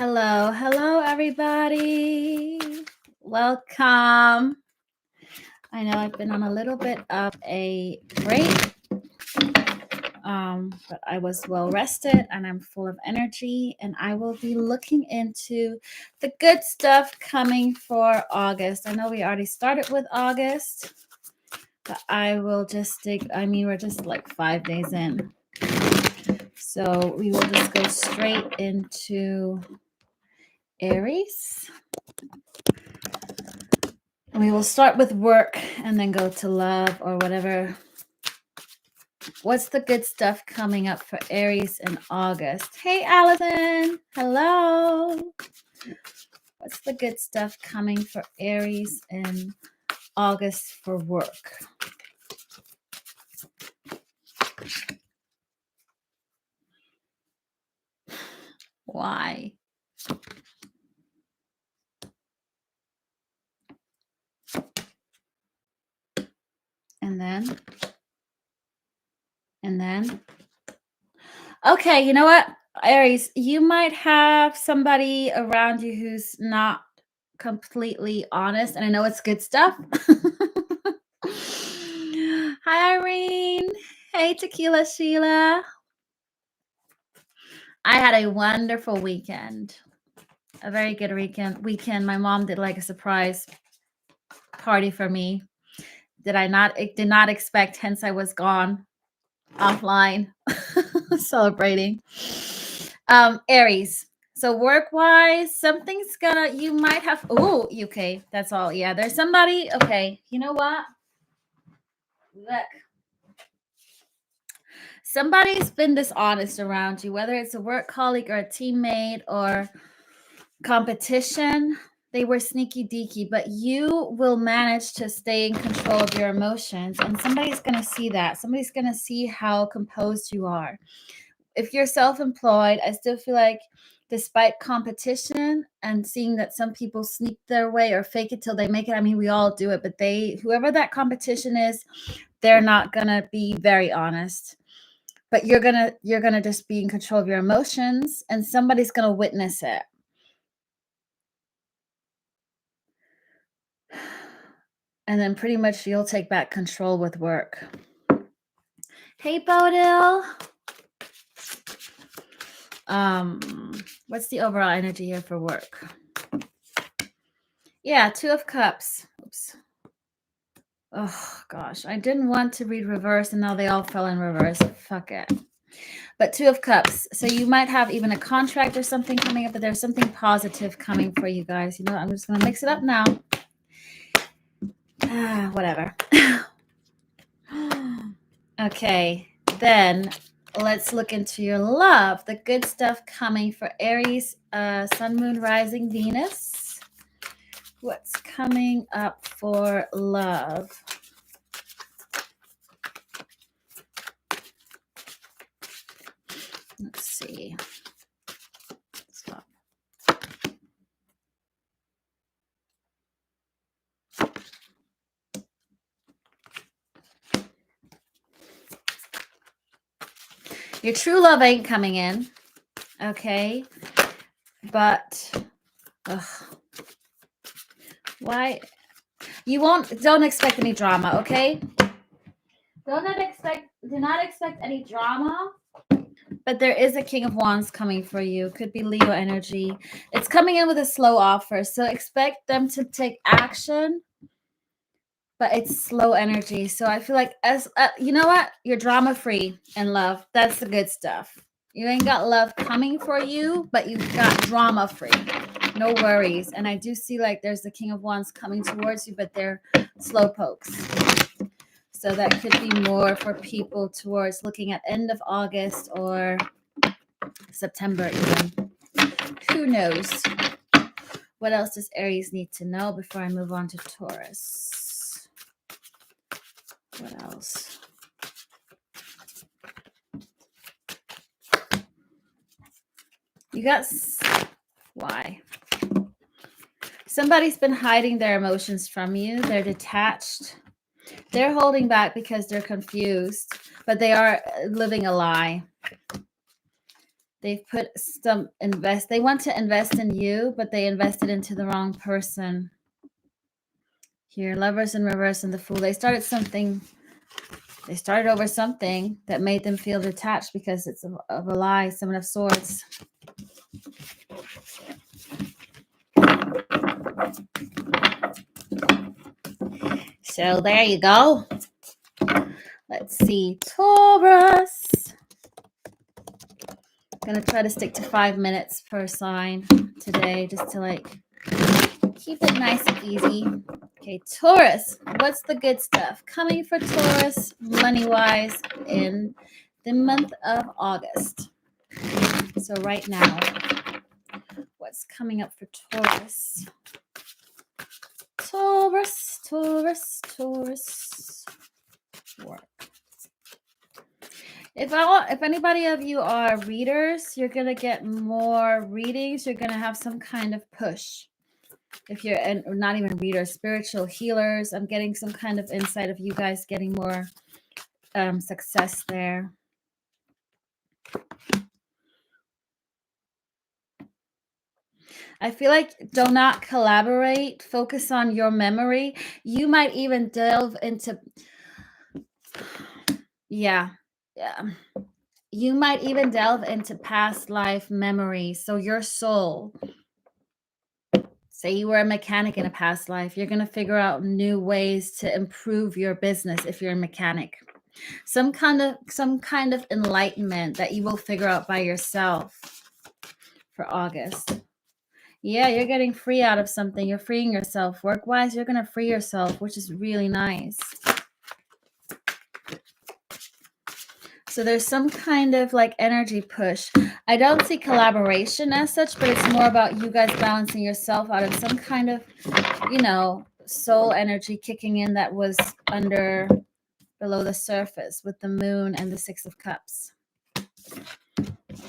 Hello, hello, everybody. Welcome. I know I've been on a little bit of a break, but I was well rested and I'm full of energy. And I will be looking into the good stuff coming for August. I know we already started with August, but I will just we're just like 5 days in. So we will just go straight into Aries. We will start with work and then go to love or whatever. What's the good stuff coming up for Aries in August? Hey, Allison. Hello. What's the good stuff coming for Aries in August for work? Why? And then. Okay, you know what, Aries, you might have somebody around you who's not completely honest, and I know it's good stuff. Hi, Irene. Hey, Tequila Sheila. I had a wonderful weekend. A very good weekend. My mom did like a surprise party for me. Did not expect, hence I was gone offline celebrating. Aries. So work-wise, something's you might have, okay, that's all. Yeah, there's somebody, okay, you know what? Look. Somebody's been dishonest around you, whether it's a work colleague or a teammate or competition. They were sneaky deaky, but you will manage to stay in control of your emotions, and somebody's going to see that. Somebody's going to see how composed you are. If you're self-employed, I still feel like despite competition and seeing that some people sneak their way or fake it till they make it, I mean, we all do it, but whoever that competition is, they're not going to be very honest. But you're gonna just be in control of your emotions, and somebody's gonna witness it. And then pretty much you'll take back control with work. Hey, Bodil. What's the overall energy here for work? Yeah, 2 of Cups. Oops. Oh gosh, I didn't want to read reverse, and now they all fell in reverse. Fuck it. But 2 of Cups. So you might have even a contract or something coming up, but there's something positive coming for you guys. You know, I'm just gonna mix it up now. Whatever. Okay, then let's look into your love. The good stuff coming for Aries, Sun, Moon, Rising, Venus. What's coming up for love? Let's see. Stop. Your true love ain't coming in, okay? But why? Don't expect any drama, okay? Do not expect any drama. But there is a King of Wands coming for you. Could be Leo energy. It's coming in with a slow offer, so expect them to take action. But it's slow energy. So I feel like, you know what? You're drama free in love. That's the good stuff. You ain't got love coming for you, but you've got drama free. No worries. And I do see like there's the King of Wands coming towards you, but they're slow pokes. So that could be more for people towards looking at end of August or September even. Who knows? What else does Aries need to know before I move on to Taurus? What else? You got why? Somebody's been hiding their emotions from you. They're detached. They're holding back because they're confused, but they are living a lie. They've put they want to invest in you, but they invested into the wrong person. Here, Lovers in reverse and the Fool. They started over something that made them feel detached because it's of a lie. Seven of Swords. So there you go. Let's see. Taurus. I'm going to try to stick to 5 minutes per sign today, just to like keep it nice and easy. Okay, Taurus. What's the good stuff coming for Taurus money-wise in the month of August? So right now, what's coming up for Taurus? Taurus, Taurus, Taurus. Work. If anybody of you are readers, you're going to get more readings. You're going to have some kind of push. If you're not even readers, spiritual healers, I'm getting some kind of insight of you guys getting more success there. I feel like do not collaborate. Focus on your memory. You might even delve into... Yeah. You might even delve into past life memories. So your soul, say you were a mechanic in a past life, you're going to figure out new ways to improve your business if you're a mechanic. Some kind of enlightenment that you will figure out by yourself for August. Yeah, you're getting free out of something. You're freeing yourself. Work-wise, you're going to free yourself, which is really nice. So there's some kind of like energy push. I don't see collaboration as such, but it's more about you guys balancing yourself out of some kind of, soul energy kicking in that was below the surface with the moon and the Six of Cups.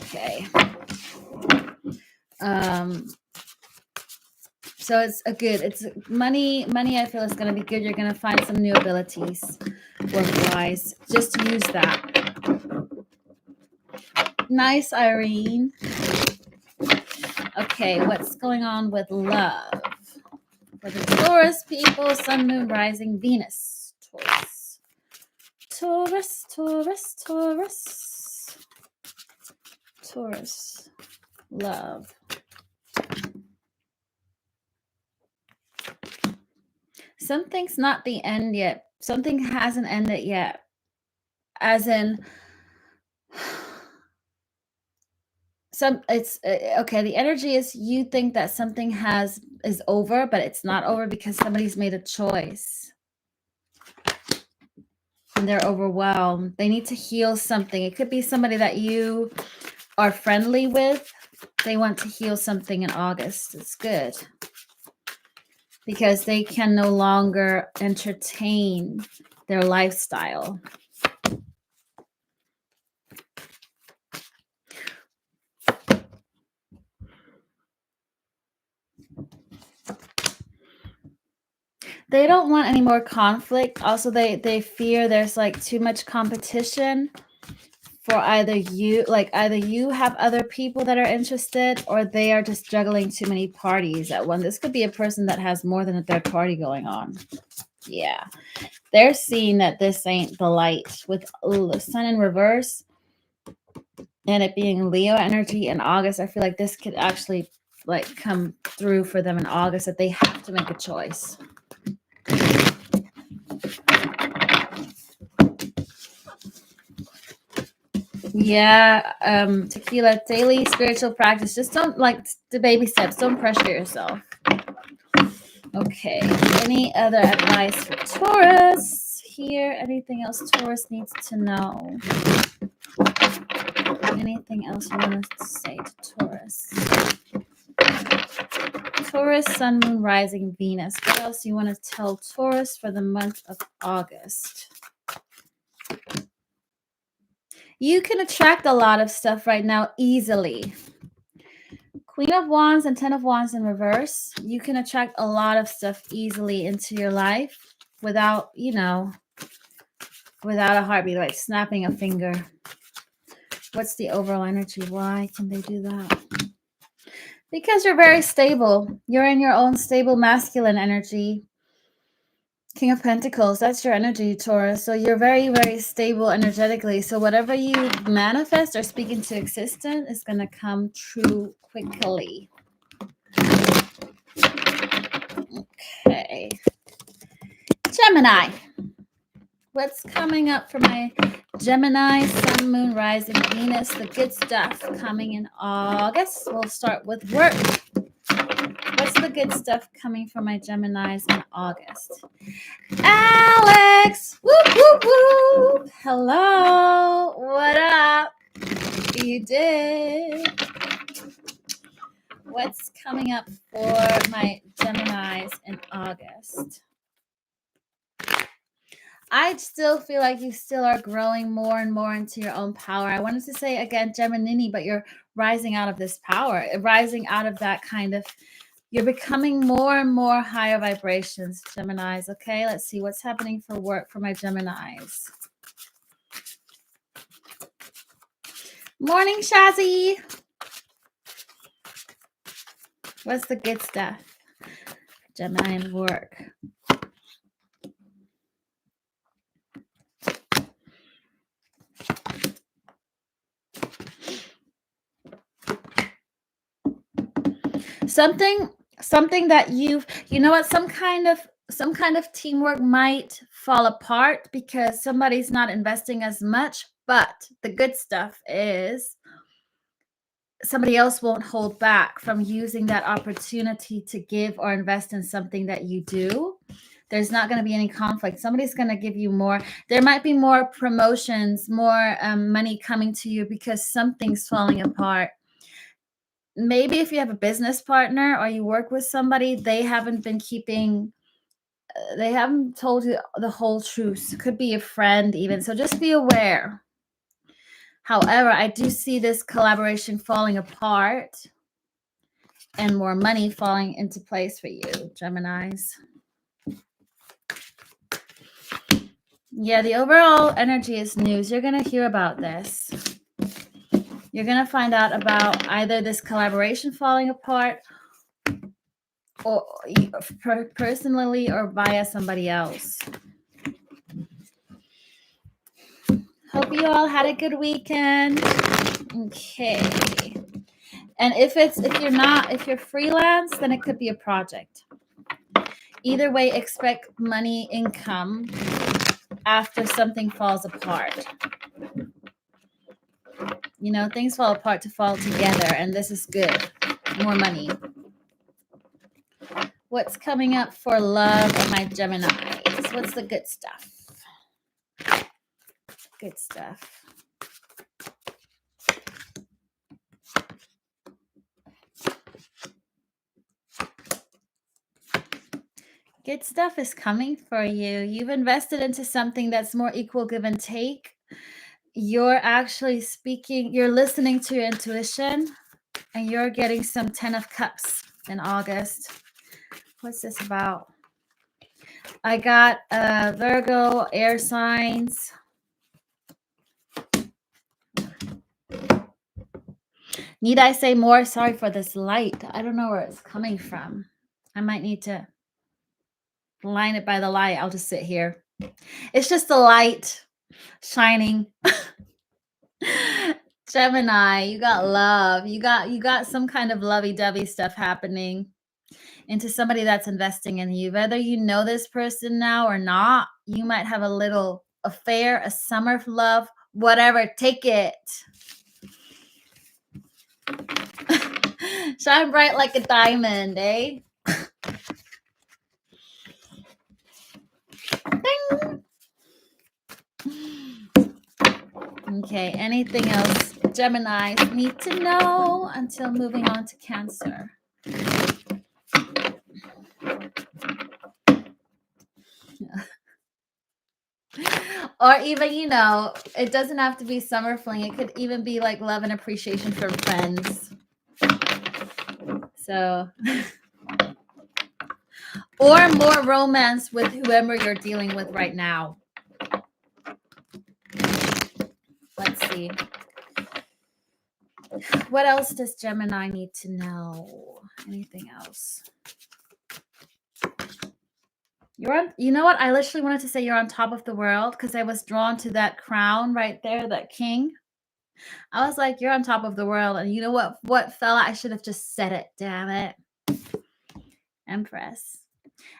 Okay. So it's money. I feel is going to be good. You're going to find some new abilities work-wise. Just use that. Nice, Irene. Okay, what's going on with love? For the Taurus people, Sun, Moon, Rising, Venus. Taurus. Taurus. Love. Something's not the end yet. Something hasn't ended yet. As in... okay, the energy is you think that something is over, but it's not over because somebody's made a choice and they're overwhelmed. They need to heal something. It could be somebody that you are friendly with. They want to heal something in August. It's good because they can no longer entertain their lifestyle. They don't want any more conflict. Also, they fear there's like too much competition for either you have other people that are interested, or they are just juggling too many parties at once. This could be a person that has more than a third party going on. Yeah. They're seeing that this ain't the light with the Sun in reverse and it being Leo energy in August. I feel like this could actually like come through for them in August, that they have to make a choice. Yeah, tequila, daily spiritual practice. Just don't like the baby steps. Don't pressure yourself. Okay. Any other advice for Taurus here? Anything else Taurus needs to know? Anything else you want to say to Taurus? Taurus, Sun, Moon, Rising, Venus. What else do you want to tell Taurus for the month of August? You can attract a lot of stuff right now easily. Queen of Wands and Ten of Wands in reverse. You can attract a lot of stuff easily into your life without, without a heartbeat, like snapping a finger. What's the overall energy? Why can they do that? Because you're very stable. You're in your own stable masculine energy. King of Pentacles, that's your energy, Taurus. So you're very, very stable energetically. So whatever you manifest or speak into existence is going to come true quickly. Okay. Gemini. What's coming up for my Gemini, Sun, Moon, Rising, Venus? The good stuff coming in August. We'll start with work. What's the good stuff coming for my Geminis in August? Alex! Whoop, whoop, whoop! Hello! What up? You did. What's coming up for my Geminis in August? I still feel like you still are growing more and more into your own power. I wanted to say again, Gemini, but you're rising out of this power, rising out of that kind of, you're becoming more and more higher vibrations, Geminis. Okay, let's see what's happening for work for my Geminis. Morning, Shazzy. What's the good stuff? Gemini and work. Something that you know what, some kind of teamwork might fall apart because somebody's not investing as much, but the good stuff is somebody else won't hold back from using that opportunity to give or invest in something that you do. There's not going to be any conflict. Somebody's going to give you more. There might be more promotions, more money coming to you because something's falling apart. Maybe if you have a business partner or you work with somebody, they haven't told you the whole truth. Could be a friend even. So just be aware. However, I do see this collaboration falling apart and more money falling into place for you, Geminis. Yeah, the overall energy is news. You're going to hear about this. You're going to find out about either this collaboration falling apart or personally or via somebody else. Hope you all had a good weekend. Okay. And if you're freelance, then it could be a project. Either way, expect money income after something falls apart. You know, things fall apart to fall together, and this is good. More money. What's coming up for love of my Geminis? What's the good stuff? Good stuff. Good stuff is coming for you. You've invested into something that's more equal give and take. You're actually speaking, you're listening to your intuition, and you're getting some 10 of Cups in August. What's this about? I got Virgo, air signs. Need I say more? Sorry for this light. I don't know where it's coming from. I might need to line it by the light. I'll just sit here. It's just the light shining. Gemini, you got love. You got some kind of lovey-dovey stuff happening into somebody that's investing in you. Whether you know this person now or not, you might have a little affair, a summer of love, whatever. Take it. Shine bright like a diamond, eh? Ding. Okay, anything else Geminis need to know until moving on to Cancer? Or even, you know, it doesn't have to be summer fling. It could even be like love and appreciation from friends. So, or more romance with whoever you're dealing with right now. Let's see. What else does Gemini need to know? Anything else? You're on, you know what? I literally wanted to say you're on top of the world because I was drawn to that crown right there, that king. I was like, you're on top of the world. And you know what? What fella? I should have just said it. Damn it. Empress.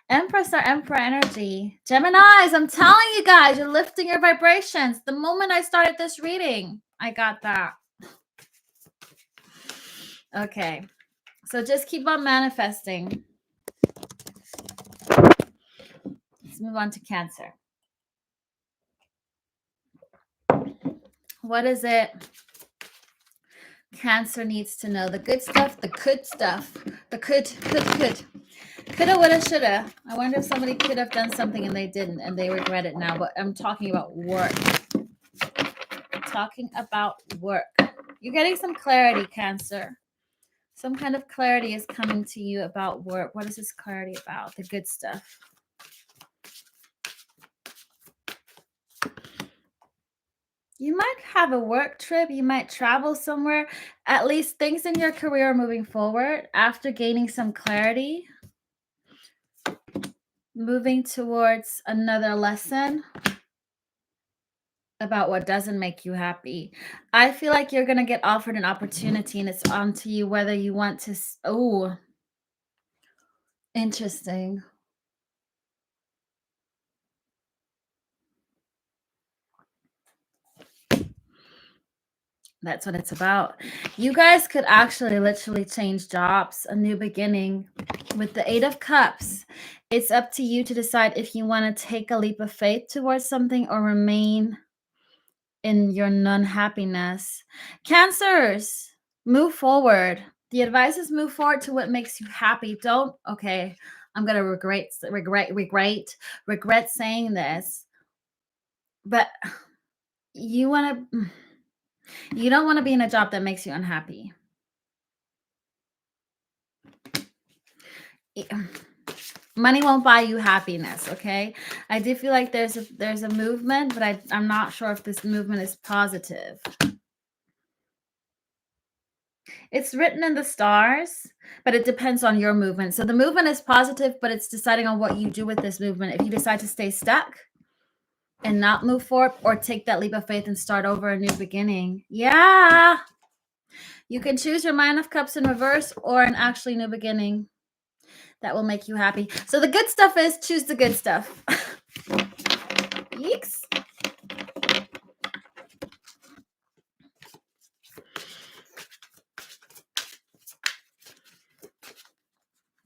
Empress or Emperor energy. Geminis, I'm telling you guys, you're lifting your vibrations. The moment I started this reading, I got that. Okay. So just keep on manifesting. Let's move on to Cancer. What is it Cancer needs to know? The good stuff, the good stuff, the could. Coulda, woulda, shoulda. I wonder if somebody could have done something and they didn't and they regret it now. But I'm talking about work. Talking about work. You're getting some clarity, Cancer. Some kind of clarity is coming to you about work. What is this clarity about? The good stuff. You might have a work trip. You might travel somewhere. At least things in your career are moving forward after gaining some clarity. Moving towards another lesson about what doesn't make you happy. I feel like you're going to get offered an opportunity and it's on to you whether you want to. Oh, interesting. That's what it's about. You guys could actually literally change jobs, a new beginning. With the 8 of Cups, it's up to you to decide if you want to take a leap of faith towards something or remain in your non-happiness. Cancers, move forward. The advice is move forward to what makes you happy. Don't, okay, I'm going to regret saying this, but you don't want to be in a job that makes you unhappy. Money won't buy you happiness, okay? I do feel like there's a movement, but I'm not sure if this movement is positive. It's written in the stars, but it depends on your movement. So the movement is positive, but it's deciding on what you do with this movement. If you decide to stay stuck and not move forward or take that leap of faith and start over a new beginning. Yeah. You can choose your 9 of Cups in reverse or an actually new beginning that will make you happy. So the good stuff is choose the good stuff. Yeeks.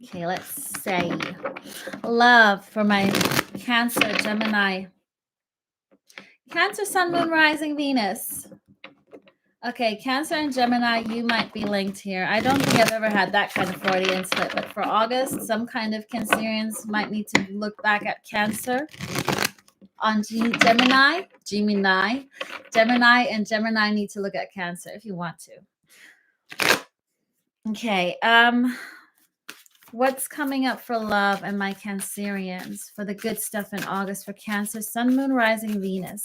Okay, let's say love for my Cancer, Gemini. Cancer, Sun, Moon, Rising, Venus. Okay, Cancer and Gemini, you might be linked here. I don't think I've ever had that kind of Freudian slip, but for August, some kind of Cancerians might need to look back at Cancer on Gemini, and Gemini need to look at Cancer if you want to. Okay, what's coming up for love and my Cancerians for the good stuff in August for Cancer, Sun, Moon, Rising, Venus?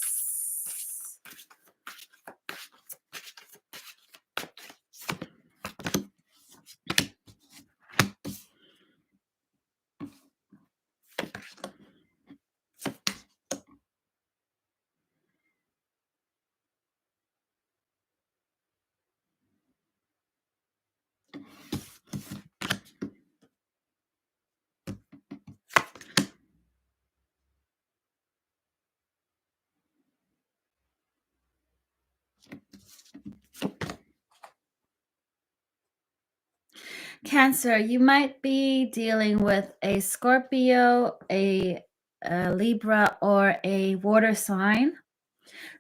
Cancer, you might be dealing with a Scorpio, a Libra, or a water sign.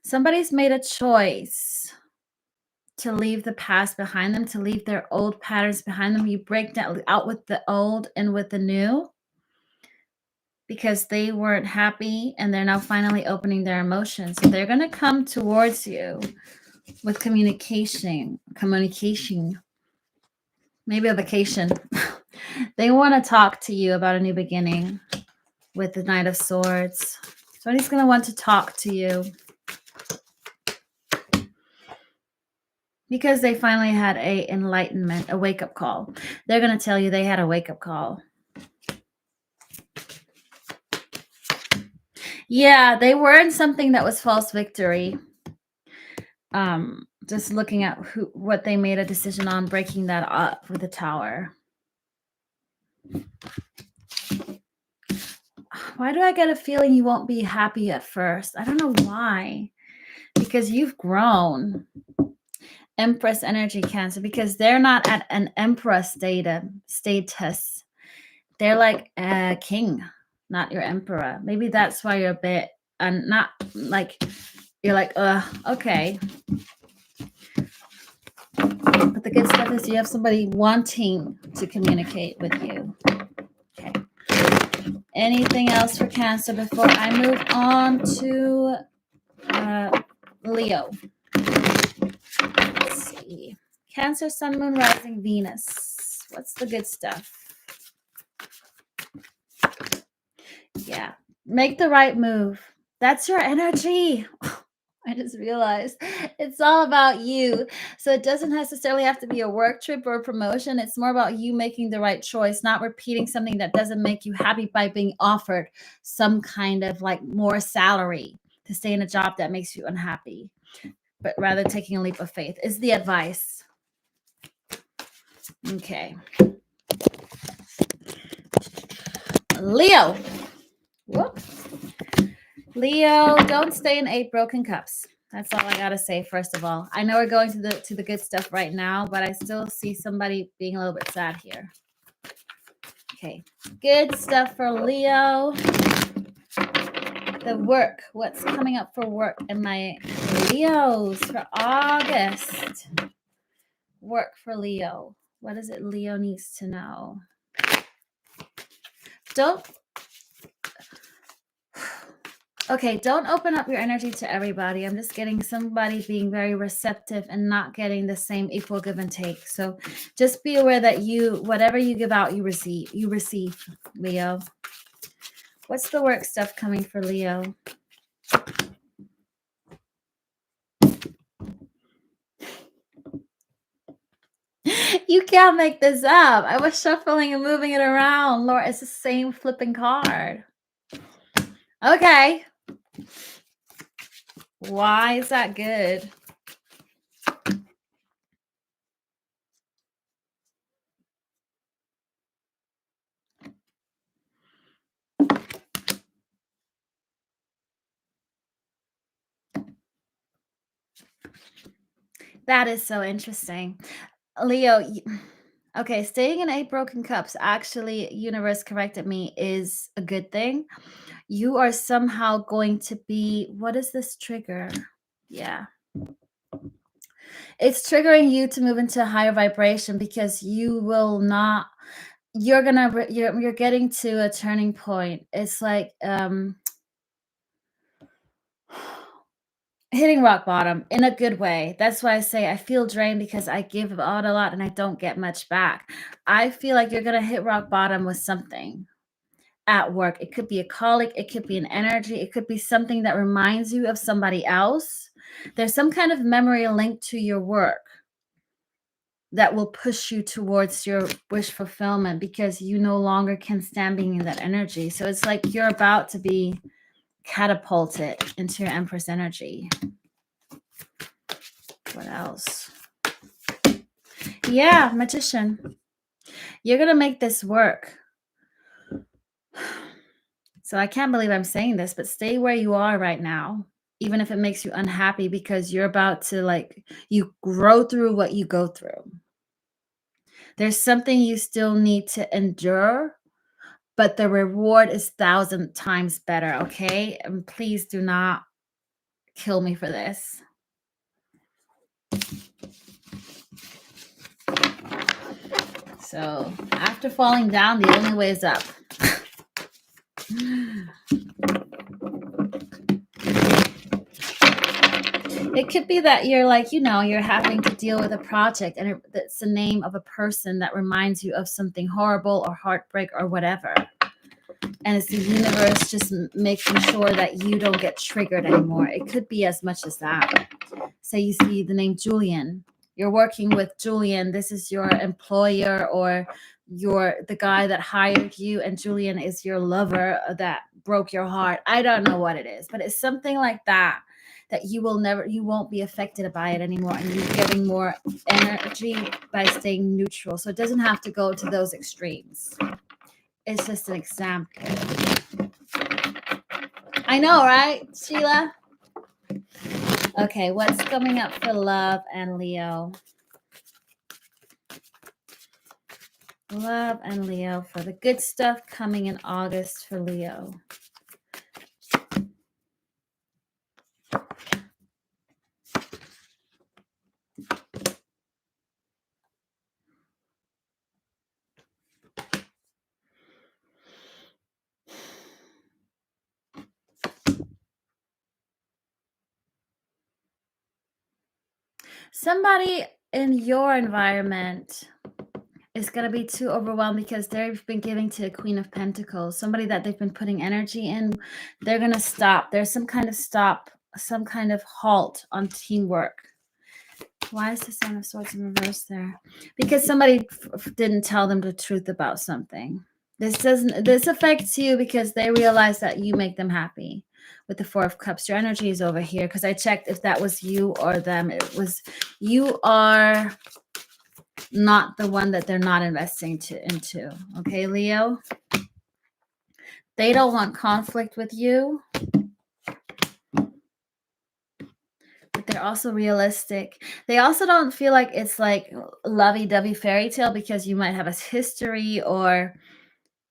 Somebody's made a choice to leave the past behind them, to leave their old patterns behind them. You break out with the old and with the new because they weren't happy and they're now finally opening their emotions. So they're going to come towards you with communication, maybe a vacation. They want to talk to you about a new beginning with the Knight of Swords. Somebody's going to want to talk to you. Because they finally had a enlightenment, a wake-up call. They're going to tell you they had a wake-up call. Yeah, they were in something that was false victory. Just looking at what they made a decision on, breaking that up with the Tower. Why do I get a feeling you won't be happy at first? I don't know why. Because you've grown. Empress energy, Cancer, because they're not at an empress status. They're like a king, not your emperor. Maybe that's why you're a bit not like you're like, okay. But the good stuff is you have somebody wanting to communicate with you. Okay. Anything else for Cancer before I move on to Leo? Let's see. Cancer, Sun, Moon, Rising, Venus. What's the good stuff? Yeah. Make the right move. That's your energy. I just realized it's all about you. So it doesn't necessarily have to be a work trip or a promotion. It's more about you making the right choice, not repeating something that doesn't make you happy by being offered some kind of like more salary to stay in a job that makes you unhappy, but rather taking a leap of faith is the advice. Okay. Leo. Whoop. Leo, don't stay in 8 broken cups. That's all I gotta say. First of all, I know we're going to the good stuff right now, but I still see somebody being a little bit sad here. Okay, good stuff for Leo. The work. What's coming up for work in my Leos for August? Work for Leo. What is it Leo needs to know? Don't open up your energy to everybody. I'm just getting somebody being very receptive and not getting the same equal give and take. So just be aware that whatever you give out, you receive, Leo. What's the work stuff coming for Leo? You can't make this up. I was shuffling and moving it around. Laura, it's the same flipping card. Okay. Why is that good? That is so interesting. Leo, okay, staying in 8 broken cups, actually, universe corrected me, is a good thing. You are somehow going to be, what is this trigger? Yeah. It's triggering you to move into a higher vibration because you will not, you're getting to a turning point. It's like, hitting rock bottom in a good way. That's why I say I feel drained because I give out a lot and I don't get much back. I feel like you're going to hit rock bottom with something at work. It could be a colleague. It could be an energy. It could be something that reminds you of somebody else. There's some kind of memory linked to your work that will push you towards your wish fulfillment because you no longer can stand being in that energy. So it's like you're about to be catapulted into your Empress energy. What else? Yeah, Magician. You're going to make this work. So I can't believe I'm saying this, but stay where you are right now, even if it makes you unhappy, because you're about to you grow through what you go through. There's something you still need to endure, but the reward is 1,000 times better, okay? And please do not kill me for this. So after falling down, the only way is up. It could be that you're you're having to deal with a project and it's the name of a person that reminds you of something horrible or heartbreak or whatever. And it's the universe just making sure that you don't get triggered anymore. It could be as much as that. Say you see the name Julian. you're working with Julian. This is your employer, or the guy that hired you, and Julian is your lover that broke your heart. I don't know what it is, but it's something like that you won't be affected by it anymore, and you're getting more energy by staying neutral. So it doesn't have to go to those extremes. It's just an example. I know, right, Sheila? Okay, what's coming up for love and Leo? Love and Leo for the good stuff coming in August for Leo. Somebody in your environment is going to be too overwhelmed because they've been giving to a Queen of Pentacles. Somebody that they've been putting energy in, they're going to stop. There's some kind of stop, some kind of halt on teamwork. Why is the Seven of Swords in reverse there? Because somebody didn't tell them the truth about something. This affects you because they realize that you make them happy. With the Four of Cups, your energy is over here because I checked if that was you or them. It was you are not the one that they're not investing into. Okay, Leo? They don't want conflict with you. But they're also realistic. They also don't feel like it's like lovey-dovey fairy tale because you might have a history, or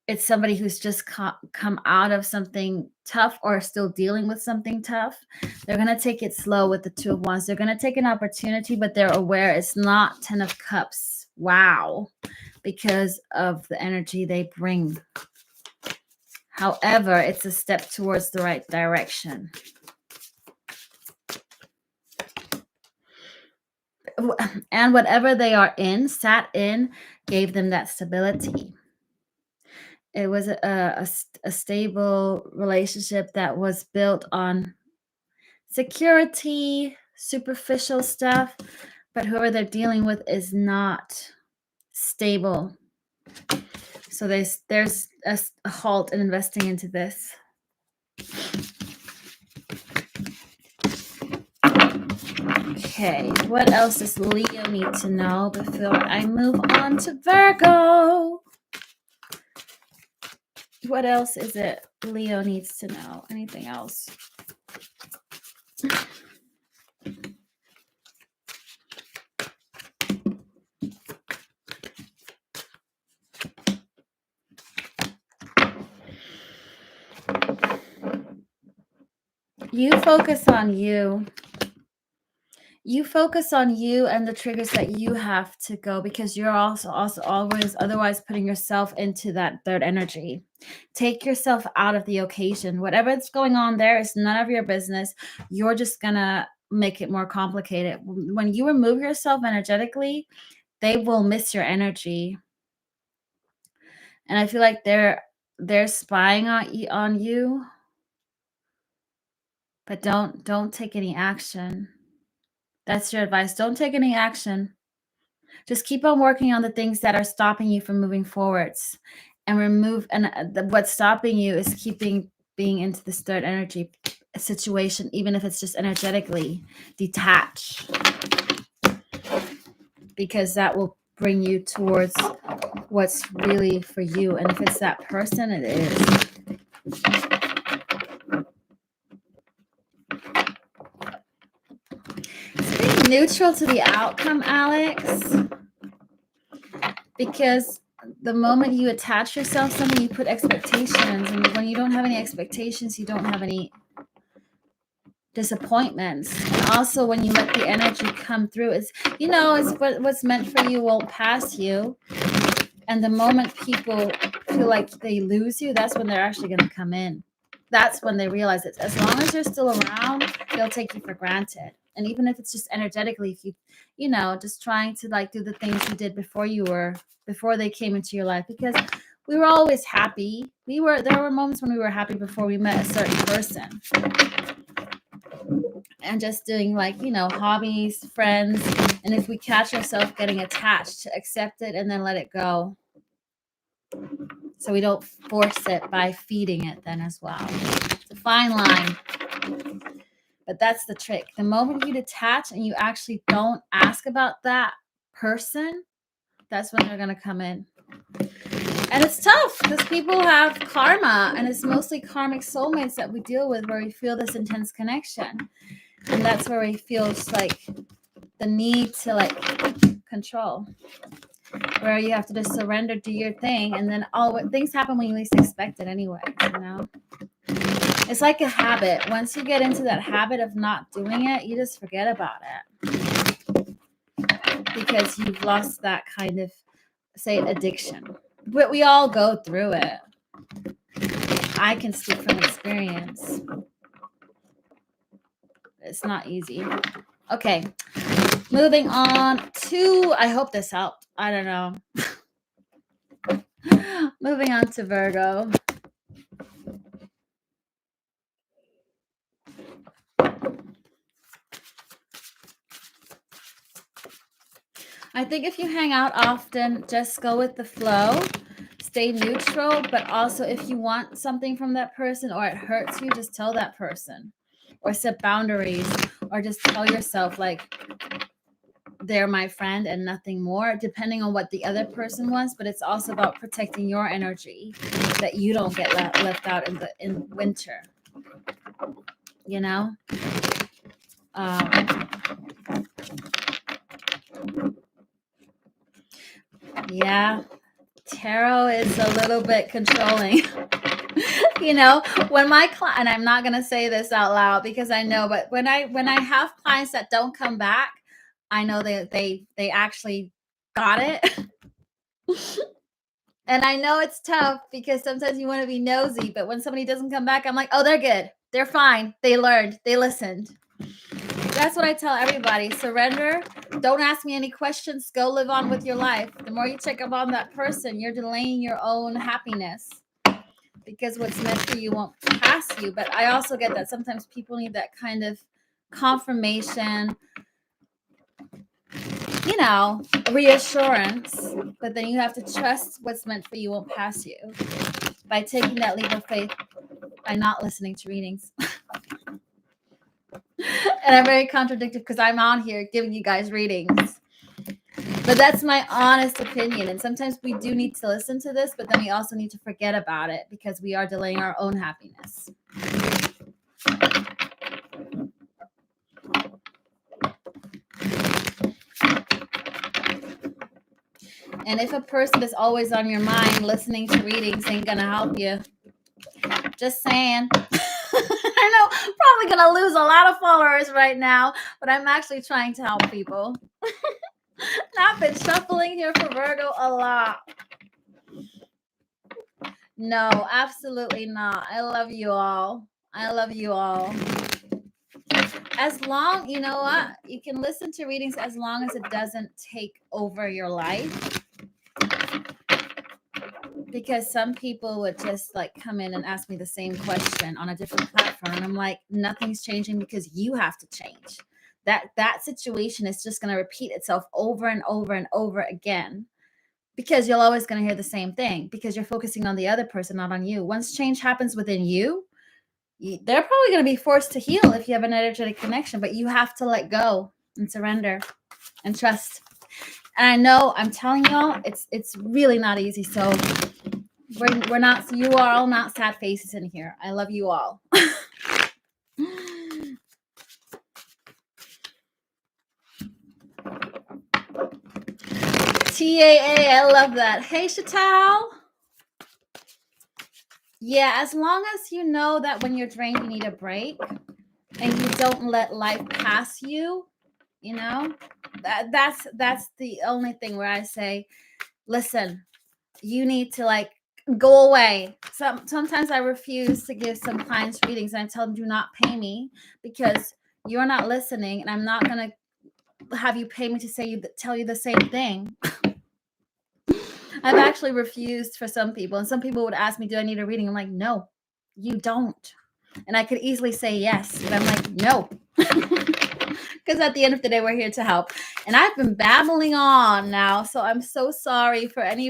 it's somebody who's just come out of something tough or still dealing with something tough. They're going to take it slow with the Two of Wands. They're going to take an opportunity, but they're aware it's not 10 of Cups. Wow. Because of the energy they bring. However, it's a step towards the right direction. And whatever they are sat in, gave them that stability. It was a stable relationship that was built on security, superficial stuff, but whoever they're dealing with is not stable. So there's a halt in investing into this. Okay, what else does Leo need to know before I move on to Virgo? What else is it Leo needs to know? Anything else? You focus on you. You focus on you and the triggers that you have to go, because you're also always otherwise putting yourself into that third energy. Take yourself out of the occasion. Whatever's going on there is none of your business. You're just gonna make it more complicated. When you remove yourself energetically, they will miss your energy. And I feel like they're spying on you. But don't take any action. That's your advice. Don't take any action. Just keep on working on the things that are stopping you from moving forwards, and what's stopping you is being into this third energy situation, even if it's just energetically detached, because that will bring you towards what's really for you. And if it's that person, it is. Neutral to the outcome, Alex, because the moment you attach yourself to something, you put expectations, and when you don't have any expectations, you don't have any disappointments. And also, when you let the energy come through, it's what's meant for you won't pass you. And the moment people feel like they lose you, that's when they're actually going to come in. That's when they realize it. As long as you're still around, they'll take you for granted. And even if it's just energetically, if you just trying to like do the things you did before they came into your life, because we were always happy. There were moments when we were happy before we met a certain person. and just doing like, you know, hobbies, friends. And if we catch ourselves getting attached, to accept it and then let it go. So we don't force it by feeding it then as well. It's a fine line. But that's the trick. The moment you detach and you actually don't ask about that person, that's when they're going to come in. And it's tough because people have karma, and it's mostly karmic soulmates that we deal with, where we feel this intense connection. And that's where we feel like the need to like control, where you have to just surrender, do your thing, and then things happen when you least expect it anyway, you know? It's like a habit. Once you get into that habit of not doing it, you just forget about it because you've lost that kind of, say, addiction. But we all go through it. I can speak from experience. It's not easy. Okay. Moving on to, I hope this helped. I don't know. Moving on to Virgo. I think if you hang out often, just go with the flow. Stay neutral, but also if you want something from that person or it hurts you, just tell that person. Or set boundaries, or just tell yourself, like, they're my friend and nothing more, depending on what the other person wants. But it's also about protecting your energy, that you don't get left out in winter, you know? Yeah, tarot is a little bit controlling. You know, when my client, and I'm not going to say this out loud because I know, but when I have clients that don't come back, I know they actually got it. And I know it's tough because sometimes you want to be nosy, but when somebody doesn't come back, I'm like, oh, they're good. They're fine. They learned. They listened. That's what I tell everybody. Surrender. Don't ask me any questions. Go live on with your life. The more you check up on that person, you're delaying your own happiness, because what's meant for you won't pass you. But I also get that sometimes people need that kind of confirmation, you know, reassurance. But then you have to trust what's meant for you won't pass you by taking that leap of faith, by not listening to readings. And I'm very contradictory because I'm on here giving you guys readings. But that's my honest opinion. And sometimes we do need to listen to this, but then we also need to forget about it because we are delaying our own happiness. And if a person is always on your mind, listening to readings ain't going to help you. Just saying. I know, probably going to lose a lot of followers right now, but I'm actually trying to help people. I've been shuffling here for Virgo a lot. No, absolutely not. I love you all. I love you all. As long, you know what? You can listen to readings as long as it doesn't take over your life. Because some people would just like come in and ask me the same question on a different platform. And I'm like, nothing's changing because you have to change. That situation is just going to repeat itself over and over and over again. Because you're always going to hear the same thing because you're focusing on the other person, not on you. Once change happens within you, they're probably going to be forced to heal if you have an energetic connection, but you have to let go and surrender and trust. And I know, I'm telling y'all, it's really not easy. So we're not, you are all not sad faces in here. I love you all. TAA, I love that. Hey, Chatal. Yeah, as long as you know that when you're drained, you need a break and you don't let life pass you, you know, that's the only thing where I say, listen, you need to like go away. Sometimes I refuse to give some clients readings and I tell them, do not pay me because you're not listening and I'm not going to have you pay me to tell you the same thing. I've actually refused for some people, and some people would ask me, do I need a reading? I'm like, no, you don't. And I could easily say yes, but I'm like, no. Because at the end of the day, we're here to help. And I've been babbling on now, so I'm so sorry for any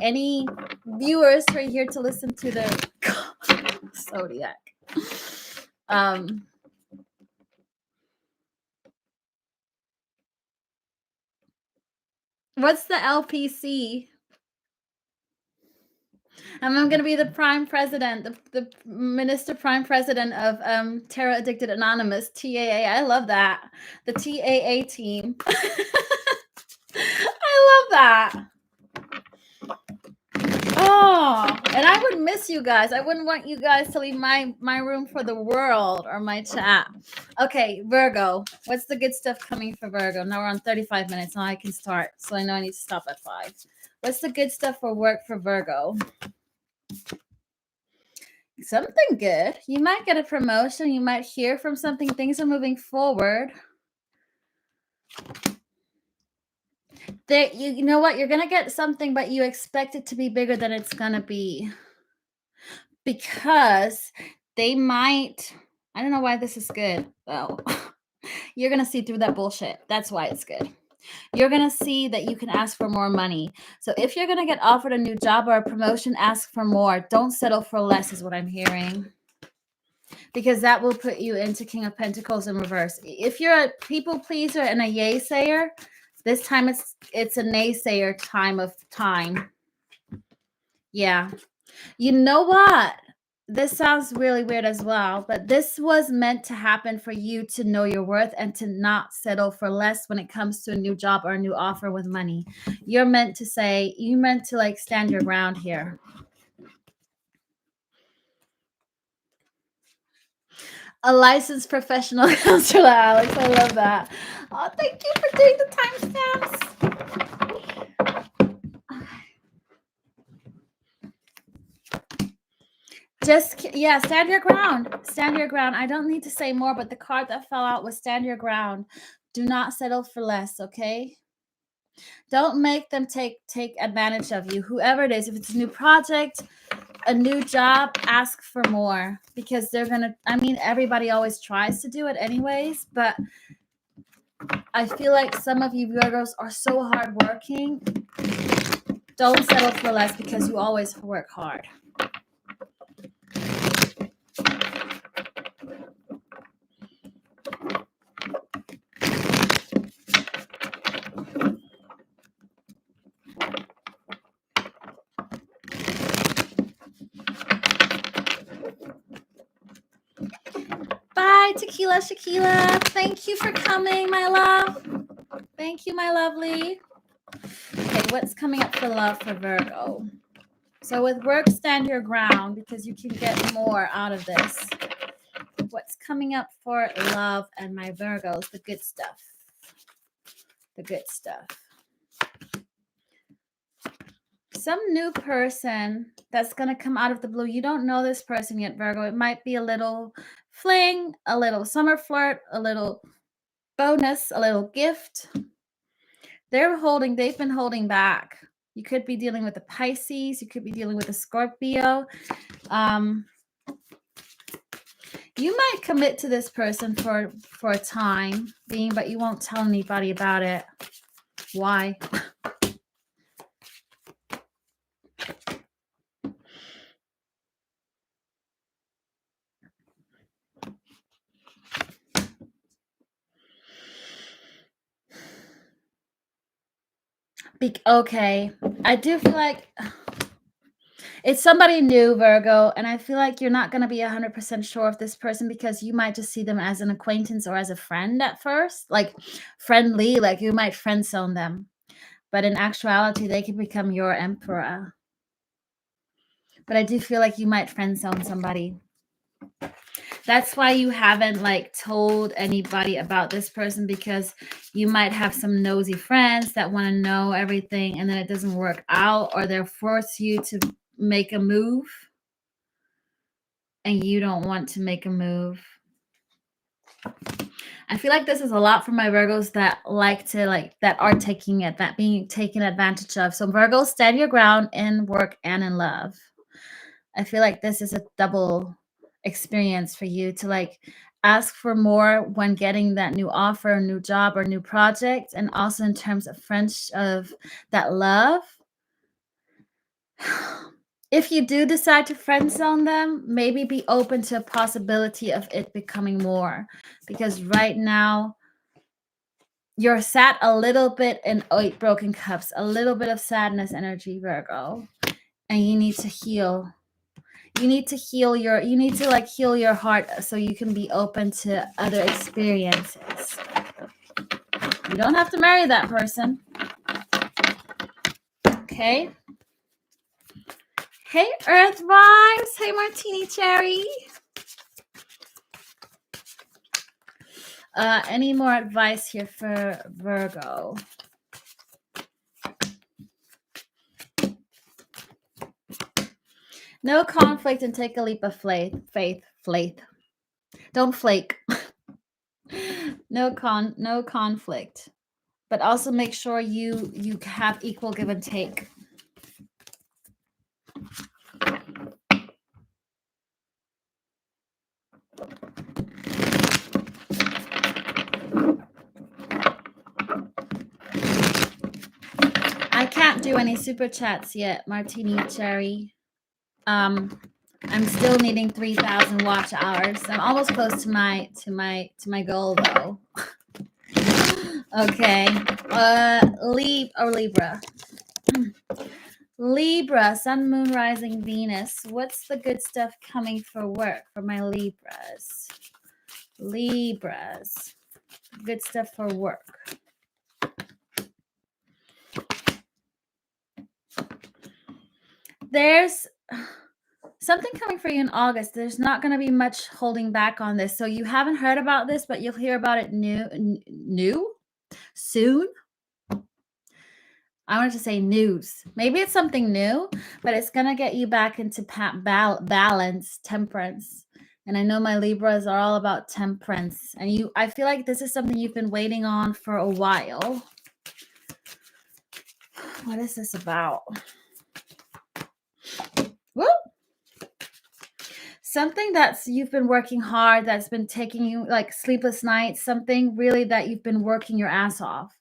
any viewers who are here to listen to the zodiac. What's the LPC? I'm going to be the prime president, the minister prime president of Terror Addicted Anonymous, TAA. I love that. The TAA team. I love that. Oh, and I would miss you guys. I wouldn't want you guys to leave my room for the world or my chat. Okay, Virgo. What's the good stuff coming for Virgo? Now we're on 35 minutes. Now I can start. So I know I need to stop at 5. What's the good stuff for work for Virgo? Something good. You might get a promotion. You might hear from something. Things are moving forward. You know what? You're going to get something, but you expect it to be bigger than it's going to be. Because they might, I don't know why this is good, though. You're going to see through that bullshit. That's why it's good. You're going to see that you can ask for more money. So if you're going to get offered a new job or a promotion, ask for more. Don't settle for less is what I'm hearing. Because that will put you into King of Pentacles in reverse. If you're a people pleaser and a yay sayer, this time it's a naysayer time. Yeah. You know what? This sounds really weird as well, but this was meant to happen for you to know your worth and to not settle for less when it comes to a new job or a new offer with money. You're meant to like stand your ground here. A licensed professional counselor, Alex. I love that. Oh, thank you for doing the timestamps. Stand your ground. Stand your ground. I don't need to say more, but the card that fell out was stand your ground. Do not settle for less, okay? Don't make them take advantage of you. Whoever it is, if it's a new project, a new job, ask for more because everybody always tries to do it anyways, but I feel like some of you Virgos are so hardworking. Don't settle for less because you always work hard. Bye, Tequila Shaquila. Thank you for coming, my love. Thank you, my lovely. Okay, what's coming up for love for Virgo? So with work, stand your ground because you can get more out of this. What's coming up for love and my Virgos? The good stuff. The good stuff. Some new person that's going to come out of the blue. You don't know this person yet, Virgo. It might be a little fling, a little summer flirt, a little bonus, a little gift. They've been holding back. You could be dealing with a Pisces. You could be dealing with a Scorpio. You might commit to this person for a time being, but you won't tell anybody about it. Why? Okay. I do feel like it's somebody new, Virgo, and I feel like you're not going to be 100% sure of this person because you might just see them as an acquaintance or as a friend at first, like friendly, like you might friend zone them. But in actuality, they could become your emperor. But I do feel like you might friend zone somebody. That's why you haven't told anybody about this person, because you might have some nosy friends that want to know everything and then it doesn't work out, or they'll force you to make a move and you don't want to make a move. I feel like this is a lot for my Virgos that that are being taken advantage of. So Virgos, stand your ground in work and in love. I feel like this is a double experience for you to like ask for more when getting that new offer, new job, or new project, and also in terms of of that love. If you do decide to friend zone them, maybe be open to a possibility of it becoming more, because right now you're sat a little bit in 8 broken cups, a little bit of sadness energy, Virgo, and you need to heal. You need to heal heal your heart so you can be open to other experiences. You don't have to marry that person. Okay. Hey, Earth Vibes. Hey, Martini Cherry. Any more advice here for Virgo? No conflict and take a leap of faith. Don't flake. No conflict. But also make sure you have equal give and take. I can't do any super chats yet, Martini Cherry. I'm still needing 3,000 watch hours. I'm almost close to my goal though. Okay. Libra. Libra, Sun, Moon, Rising, Venus. What's the good stuff coming for work for my Libras? Libras. Good stuff for work. There's something coming for you in August. There's not going to be much holding back on this. So you haven't heard about this, but you'll hear about it soon. I wanted to say news. Maybe it's something new, but it's going to get you back into balance, temperance. And I know my Libras are all about temperance. And I feel like this is something you've been waiting on for a while. What is this about? Woo! Something you've been working hard, that's been taking you like sleepless nights, something really that you've been working your ass off.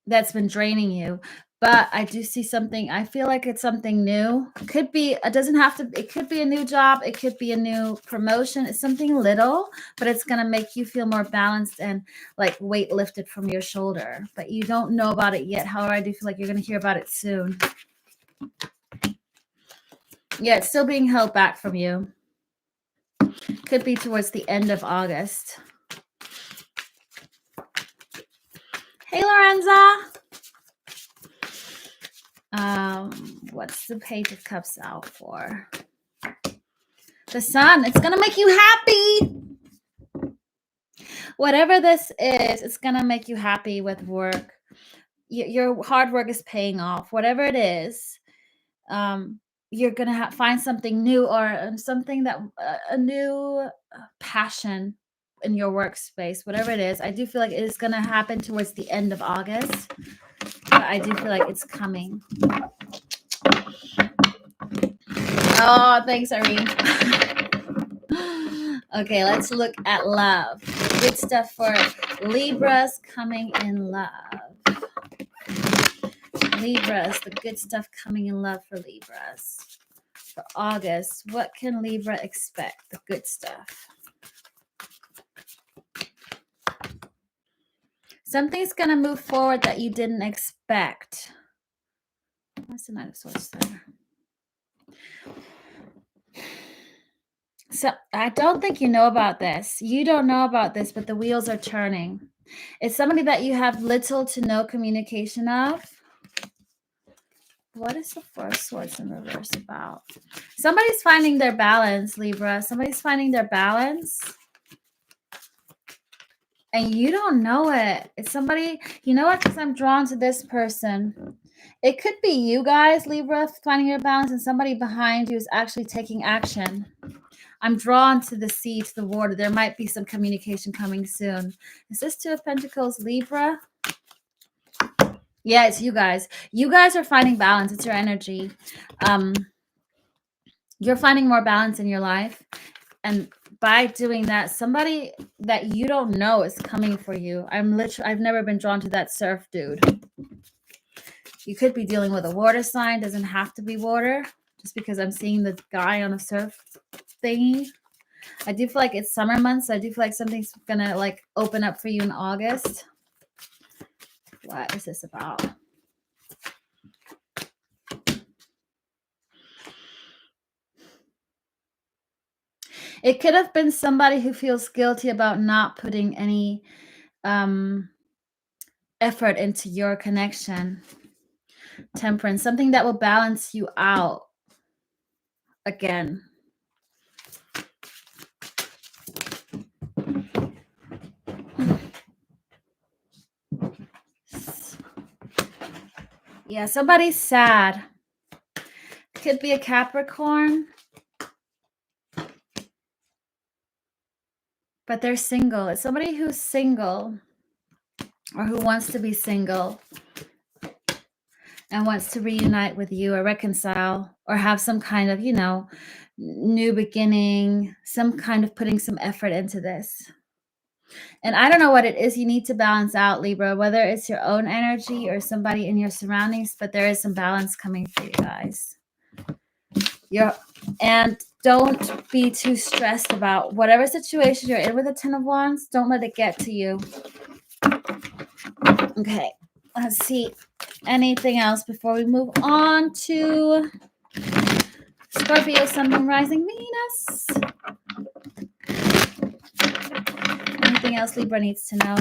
That's been draining you. But I do see something. I feel like it's something new. It could be, it could be a new job. It could be a new promotion. It's something little, but it's going to make you feel more balanced and like weight lifted from your shoulder. But you don't know about it yet. However, I do feel like you're going to hear about it soon. Yeah, it's still being held back from you. Could be towards the end of August. Hey, Lorenza. What's the Page of Cups out for? The Sun. It's gonna make you happy. Whatever this is, it's gonna make you happy with work. Your hard work is paying off. Whatever it is, you're gonna find something new or something that a new passion in your workspace. Whatever it is, I do feel like it is gonna happen towards the end of August. But I do feel like it's coming. Oh, thanks, Aries. Okay, let's look at love. Good stuff for Libras coming in love. Libras, the good stuff coming in love for Libras. For August, what can Libra expect? The good stuff. Something's going to move forward that you didn't expect. What's the Knight of Swords there? So I don't think you know about this. You don't know about this, but the wheels are turning. It's somebody that you have little to no communication of. What is the Four of Swords in reverse about? Somebody's finding their balance, Libra. Somebody's finding their balance. And you don't know it. It's somebody, you know what? Because I'm drawn to this person. It could be you guys, Libra, finding your balance, and somebody behind you is actually taking action. I'm drawn to the sea, to the water. There might be some communication coming soon. Is this Two of Pentacles, Libra? Yeah, it's you guys. You guys are finding balance. It's your energy. You're finding more balance in your life. And by doing that, somebody that you don't know is coming for you. I've never been drawn to that surf dude. You could be dealing with a water sign. Doesn't have to be water. Just because I'm seeing the guy on a surf thingy. I do feel like it's summer months. So I do feel like something's gonna like open up for you in August. What is this about? It could have been somebody who feels guilty about not putting any effort into your connection. Temperance, something that will balance you out again. Yeah, somebody's sad. Could be a Capricorn. But they're single. It's somebody who's single or who wants to be single and wants to reunite with you or reconcile or have some kind of, new beginning, some kind of putting some effort into this. And I don't know what it is you need to balance out, Libra, whether it's your own energy or somebody in your surroundings, but there is some balance coming for you guys. And don't be too stressed about whatever situation you're in with the 10 of Wands. Don't let it get to you. Okay, let's see. Anything else before we move on to Scorpio, Sun, Moon, Rising, Venus? Anything else Libra needs to know?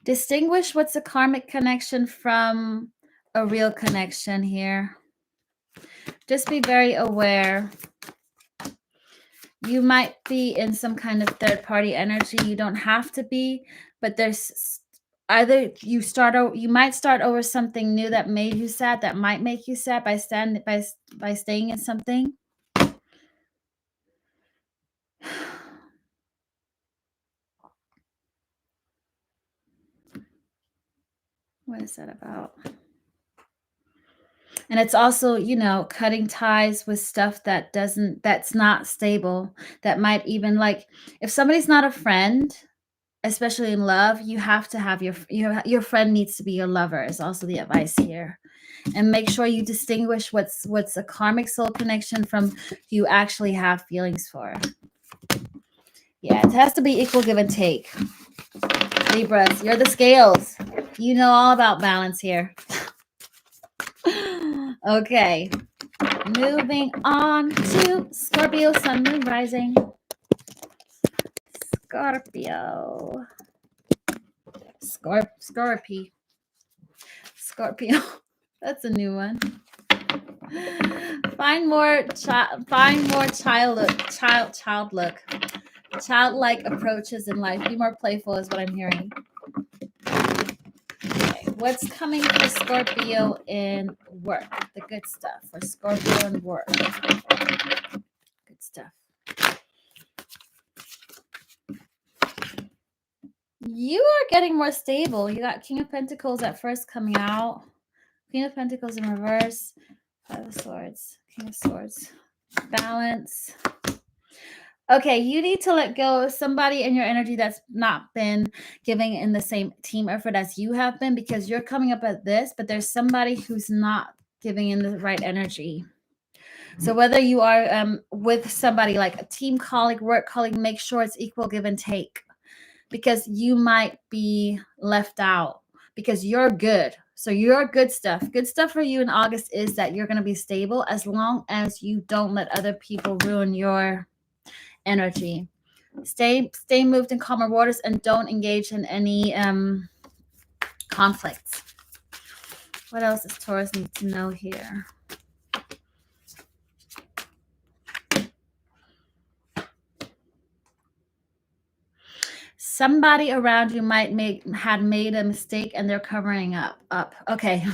Distinguish what's a karmic connection from a real connection here. Just be very aware. You might be in some kind of third-party energy. You don't have to be, but there's either you might start over something new that made you sad, that might make you sad by staying in something. What is that about? And it's also, cutting ties with stuff that's not stable, that might even like, if somebody's not a friend, especially in love, you have to have your friend needs to be your lover is also the advice here. And make sure you distinguish what's a karmic soul connection from who you actually have feelings for. Yeah, it has to be equal give and take. Libras, you're the scales. You know all about balance here. Okay. Moving on to Scorpio, Sun, Moon, Rising. Scorpio. Scorpio. That's a new one. Find more childlike approaches in life. Be more playful is what I'm hearing. Okay. What's coming for Scorpio in work? The good stuff for Scorpio in work. Good stuff. You are getting more stable. You got King of Pentacles at first coming out. Queen of Pentacles in reverse. Five of Swords. King of Swords. Balance. Okay, you need to let go of somebody in your energy that's not been giving in the same team effort as you have been, because you're coming up at this, but there's somebody who's not giving in the right energy. So whether you are with somebody like a team colleague, work colleague, make sure it's equal give and take, because you might be left out because you're good. So you're good stuff. Good stuff for you in August is that you're going to be stable as long as you don't let other people ruin your energy. Stay moved in calmer waters and don't engage in any conflicts. What else does Taurus need to know here? Somebody around you might had made a mistake and they're covering up. Okay.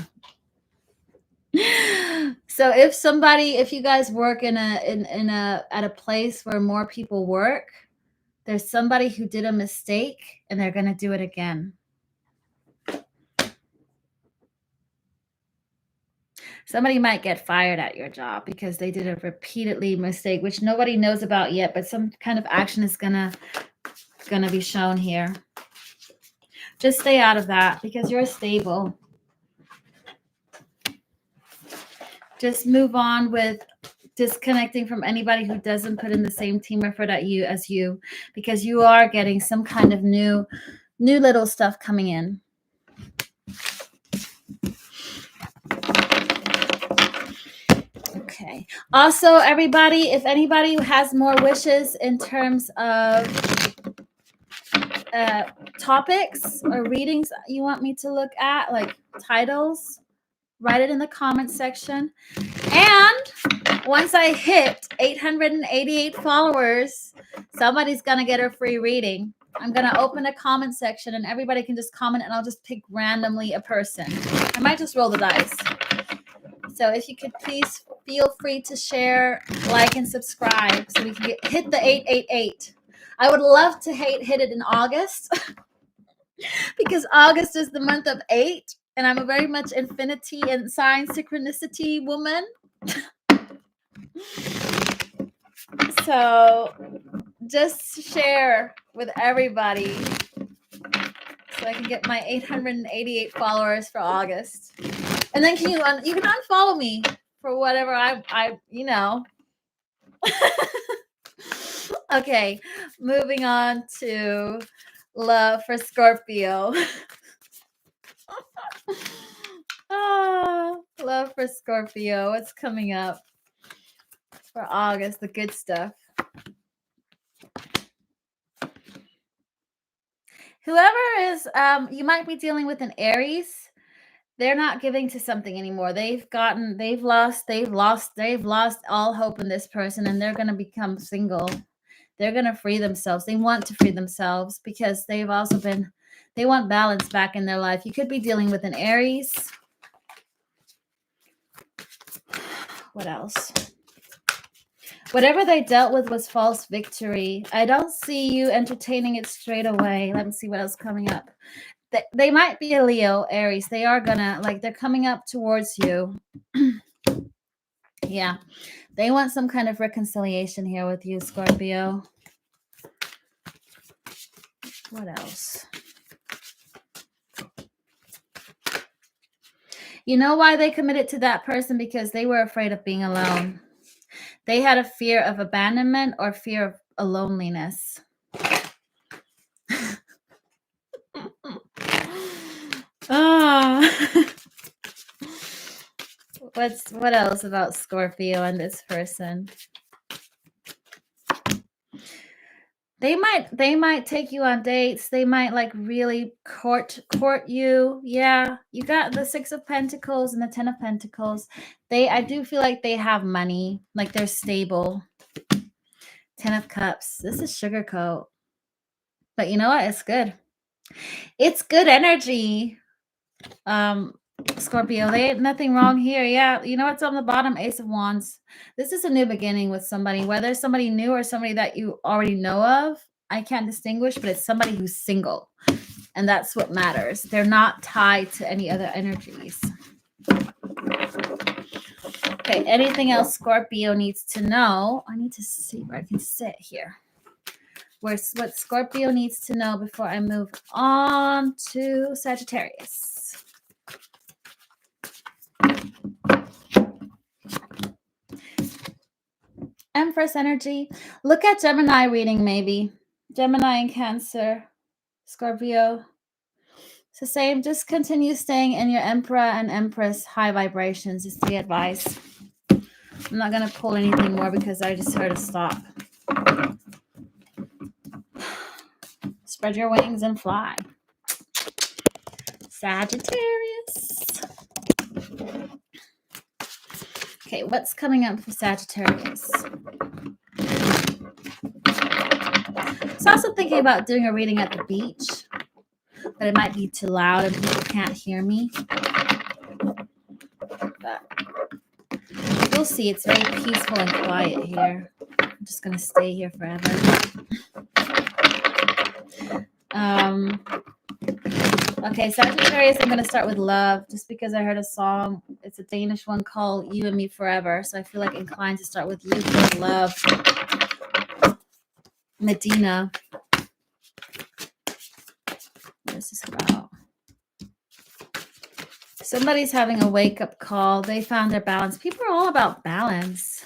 So if you guys work at a place where more people work, there's somebody who did a mistake and they're going to do it again. Somebody might get fired at your job because they did a repeatedly mistake, which nobody knows about yet, but some kind of action is gonna be shown here. Just stay out of that because you're stable. Just move on with disconnecting from anybody who doesn't put in the same team effort as you, because you are getting some kind of new little stuff coming in. Okay. Also, everybody, if anybody has more wishes in terms of topics or readings you want me to look at, like titles, write it in the comments section. And once I hit 888 followers, somebody's going to get a free reading. I'm going to open a comment section and everybody can just comment and I'll just pick randomly a person. I might just roll the dice. So if you could please feel free to share, like, and subscribe so we can hit the 888. I would love to hit it in August because August is the month of 8 and I'm a very much infinity and sign synchronicity woman. So just share with everybody so I can get my 888 followers for August. And then you can unfollow me for whatever I you know. Okay, moving on to love for Scorpio. Oh, love for Scorpio. What's coming up for August? The good stuff. Whoever is, you might be dealing with an Aries. They're not giving to something anymore. They've lost all hope in this person, and they're going to become single. They're going to free themselves. They want to free themselves because they want balance back in their life. You could be dealing with an Aries. What else? Whatever they dealt with was false victory. I don't see you entertaining it straight away. Let me see what else coming up. They might be a Leo, Aries. They are gonna, they're coming up towards you. Yeah. They want some kind of reconciliation here with you, Scorpio. What else? You know why they committed to that person? Because they were afraid of being alone. They had a fear of abandonment or fear of a loneliness. Oh. What else about Scorpio and this person? They might take you on dates. They might really court you. Yeah, you got the 6 of Pentacles and the 10 of Pentacles. I do feel like they have money, like they're stable. 10 of Cups. This is sugarcoat. But you know what? It's good. It's good energy. Scorpio, they ain't nothing wrong here. Yeah, you know what's on the bottom? Ace of Wands. This is a new beginning with somebody, whether somebody new or somebody that you already know of. I can't distinguish, but it's somebody who's single, and that's what matters. They're not tied to any other energies. Okay, anything else Scorpio needs to know? I need to see where I can sit here. What Scorpio needs to know before I move on to Sagittarius. Empress energy. Look at Gemini reading, maybe. Gemini and Cancer. Scorpio. It's the same. Just continue staying in your Emperor and Empress high vibrations is the advice. I'm not going to pull anything more because I just heard a stop. Spread your wings and fly. Sagittarius. Okay, what's coming up for Sagittarius? I was also thinking about doing a reading at the beach, but it might be too loud and people can't hear me. But you'll see, it's very peaceful and quiet here. I'm just going to stay here forever. Okay, Sagittarius, I'm going to start with love just because I heard a song. It's a Danish one called You and Me Forever. So I feel like inclined to start with You for Love. Medina. What is this about? Somebody's having a wake-up call. They found their balance. People are all about balance.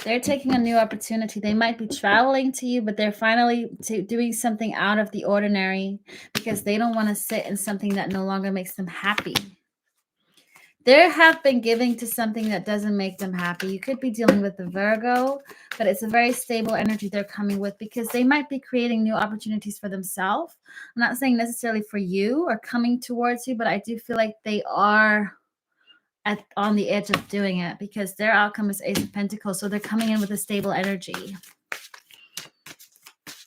They're taking a new opportunity. They might be traveling to you, but they're finally doing something out of the ordinary because they don't want to sit in something that no longer makes them happy. They have been giving to something that doesn't make them happy. You could be dealing with the Virgo, but it's a very stable energy they're coming with because they might be creating new opportunities for themselves. I'm not saying necessarily for you or coming towards you, but I do feel like they are on the edge of doing it because their outcome is Ace of Pentacles. So they're coming in with a stable energy.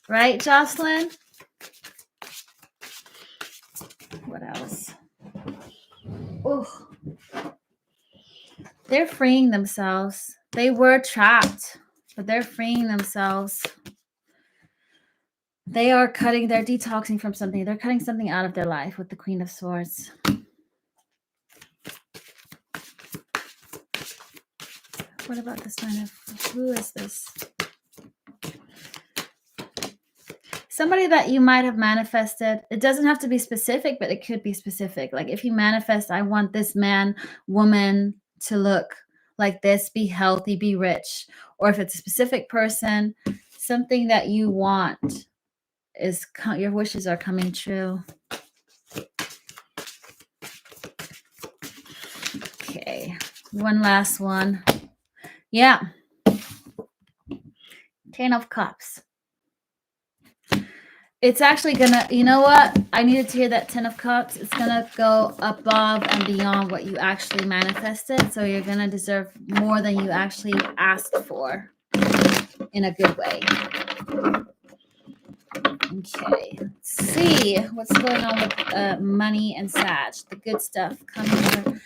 Right, Jocelyn? What else? Oh, they're freeing themselves. They were trapped, but they're freeing themselves. They are they're detoxing from something. They're cutting something out of their life with the Queen of Swords. What about this sign of, who is this? Somebody that you might have manifested. It doesn't have to be specific, but it could be specific. Like if you manifest, I want this man, woman to look like this, be healthy, be rich. Or if it's a specific person, something that you want is, your wishes are coming true. Okay, one last one. Yeah. 10 of Cups. It's actually gonna, you know what? I needed to hear that 10 of Cups. It's gonna go above and beyond what you actually manifested. So you're gonna deserve more than you actually asked for in a good way. Okay, let's see what's going on with money and Sag. The good stuff coming for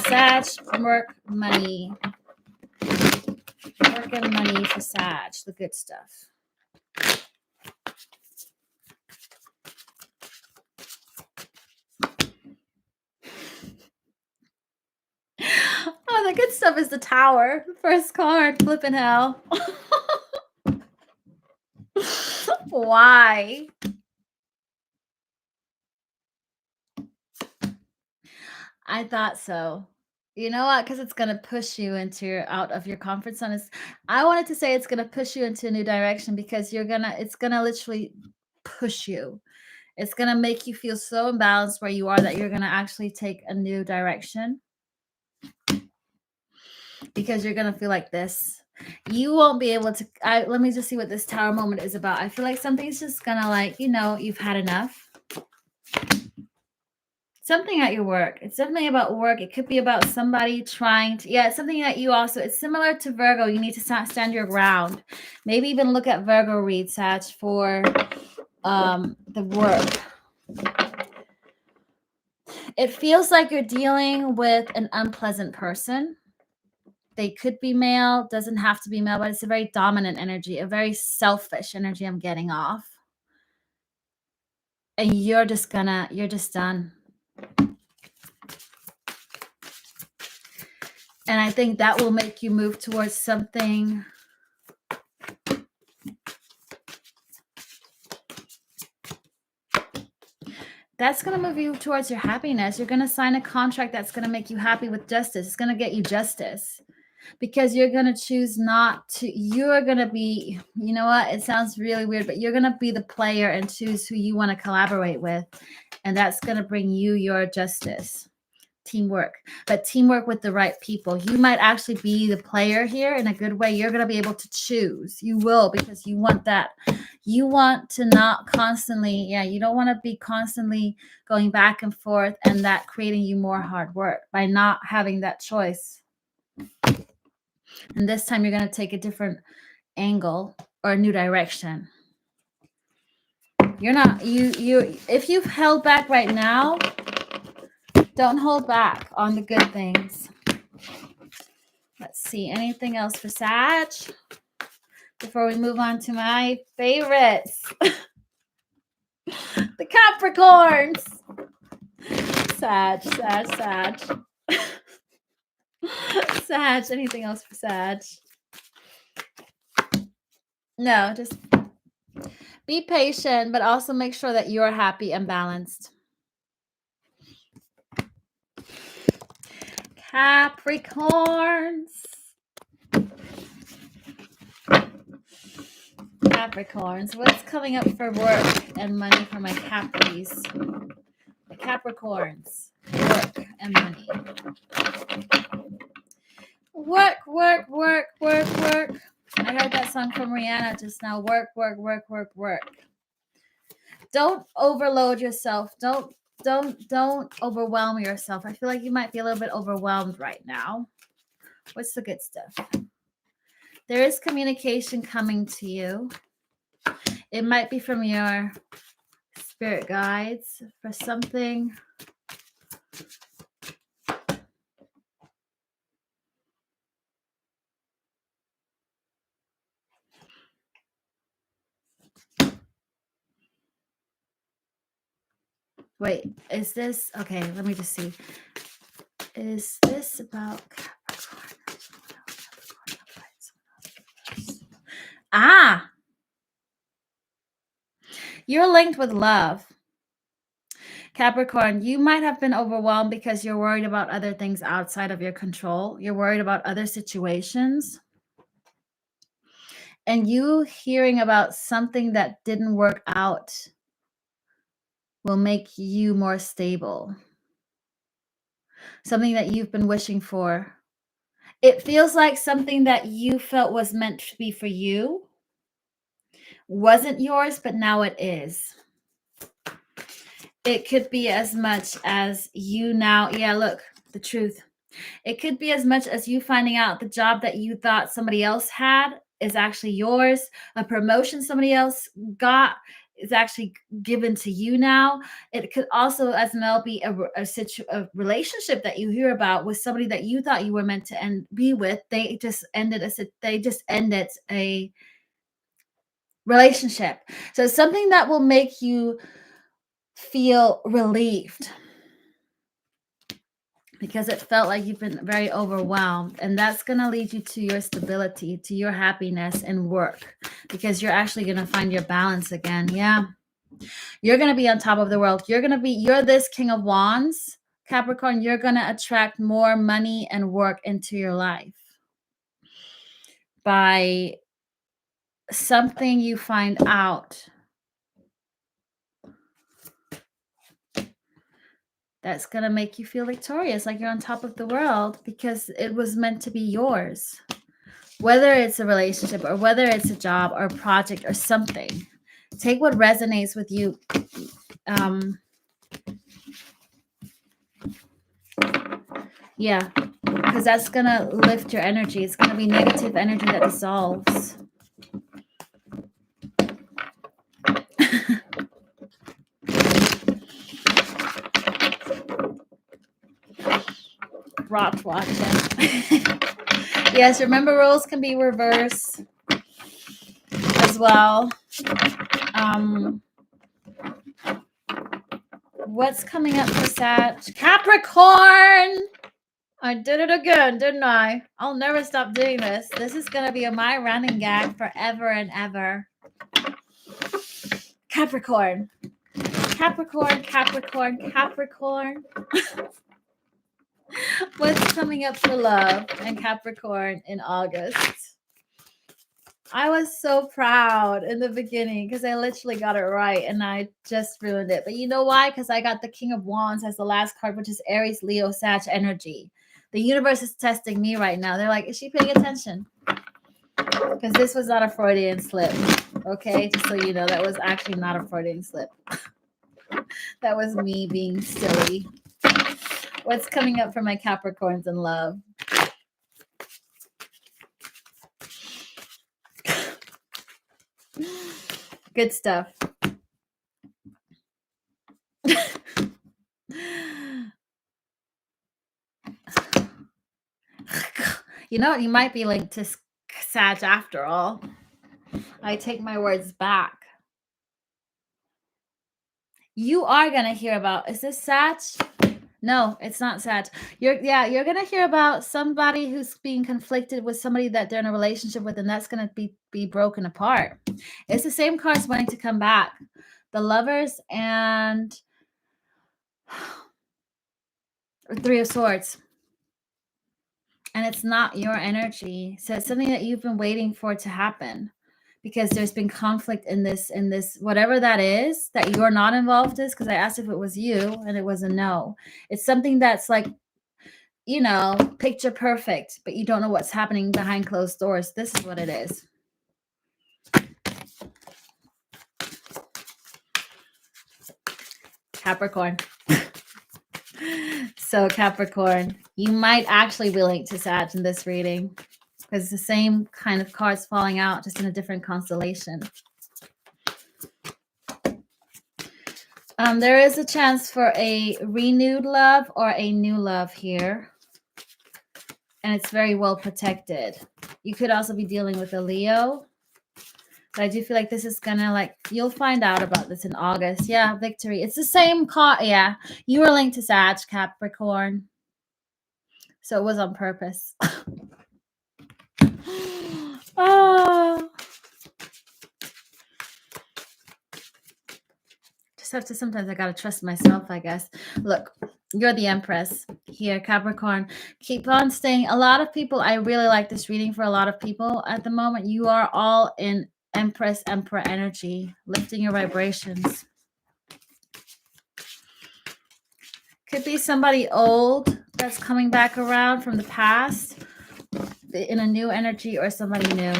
Sag, work, money. Work and money for Sag, the good stuff. Oh, the good stuff is the Tower. First card, flipping hell. Why? I thought so. You know what? Because it's going to push you out of your comfort zone. I wanted to say it's going to push you into a new direction because it's going to literally push you. It's going to make you feel so imbalanced where you are that you're going to actually take a new direction. Because you're going to feel like this. You won't be able to, let me just see what this Tower moment is about. I feel like something's just going to you've had enough. Something at your work. It's definitely about work. It could be about somebody trying to, it's something that you also, it's similar to Virgo. You need to stand your ground. Maybe even look at Virgo read, Sag, for the work. It feels like you're dealing with an unpleasant person. They could be male, doesn't have to be male, but it's a very dominant energy, a very selfish energy I'm getting off. And you're just done. And I think that will make you move towards something. That's going to move you towards your happiness. You're going to sign a contract that's going to make you happy with justice. It's going to get you justice. Because you're going to choose not to, you're going to be, you know what? It sounds really weird, but you're going to be the player and choose who you want to collaborate with. And that's going to bring you your justice. Teamwork, but teamwork with the right people. You might actually be the player here in a good way. You're going to be able to choose. You will, because you want that. You want to not constantly, you don't want to be constantly going back and forth and that creating you more hard work by not having that choice. And this time you're going to take a different angle or a new direction. You're not, if you've held back right now, don't hold back on the good things. Let's see. Anything else for Sag? Before we move on to my favorites. The Capricorns. Sag. Sag. Anything else for Sag? No, just be patient, but also make sure that you're happy and balanced. Capricorns. Capricorns. What's coming up for work and money for my Capris? The Capricorns. Work and money. Work. I heard that song from Rihanna just now. Work. Don't overload yourself. Don't overwhelm yourself. I feel like you might be a little bit overwhelmed right now. What's the good stuff? There is communication coming to you. It might be from your spirit guides for something. Wait, is this okay? Let me just see. Is this about Capricorn? Ah, you're linked with love. Capricorn, you might have been overwhelmed because you're worried about other things outside of your control. You're worried about other situations. And you hearing about something that didn't work out will make you more stable. Something that you've been wishing for. It feels like something that you felt was meant to be for you wasn't yours, but now it is. It could be as much as you now, look, the truth. It could be as much as you finding out the job that you thought somebody else had is actually yours. A promotion somebody else got is actually given to you now. It could also as well be a relationship that you hear about with somebody that you thought you were meant to be with. They just ended a relationship. So it's something that will make you feel relieved, because it felt like you've been very overwhelmed, and that's going to lead you to your stability, to your happiness and work, because you're actually going to find your balance again. Yeah. You're going to be on top of the world. You're this King of Wands, Capricorn. You're going to attract more money and work into your life by something you find out that's going to make you feel victorious, like you're on top of the world, because it was meant to be yours. Whether it's a relationship or whether it's a job or a project or something, take what resonates with you. Yeah, because that's going to lift your energy. It's going to be negative energy that dissolves. Rot watching. Yes, remember roles can be reversed as well. What's coming up for Sag? Capricorn! I did it again, didn't I? I'll never stop doing this. This is going to be my running gag forever and ever. Capricorn. What's coming up for love and Capricorn in August? I was so proud in the beginning because I literally got it right and I just ruined it. But you know why? Because I got the King of Wands as the last card, which is Aries, Leo, Sag energy. The universe is testing me right now. They're like, is she paying attention? Because this was not a Freudian slip. Okay, just so you know, that was actually not a Freudian slip. That was me being silly. What's coming up for my Capricorns in love? Good stuff. You know what? You might be linked to Sag after all. I take my words back. You are going to hear about, is this Sag? No, it's not sad. You're gonna hear about somebody who's being conflicted with somebody that they're in a relationship with, and that's gonna be broken apart. It's the same cards wanting to come back. The Lovers and Three of Swords. And it's not your energy. So it's something that you've been waiting for to happen. Because there's been conflict in this, whatever that is that you're not involved in. Because I asked if it was you, and it was a no. It's something that's like, you know, picture perfect, but you don't know what's happening behind closed doors. This is what it is. Capricorn. So Capricorn, you might actually be linked to Sag in this reading, because it's the same kind of cards falling out, just in a different constellation. There is a chance for a renewed love or a new love here. And it's very well protected. You could also be dealing with a Leo. But I do feel like this is going to, like, you'll find out about this in August. Yeah, victory. It's the same card. Yeah, you were linked to Sag, Capricorn. So it was on purpose. Oh. Just have to, sometimes I got to trust myself, I guess. Look, you're the Empress here, Capricorn. Keep on staying. A lot of people, I really like this reading for a lot of people at the moment. You are all in Empress, Emperor energy, lifting your vibrations. Could be somebody old that's coming back around from the past in a new energy, or somebody new.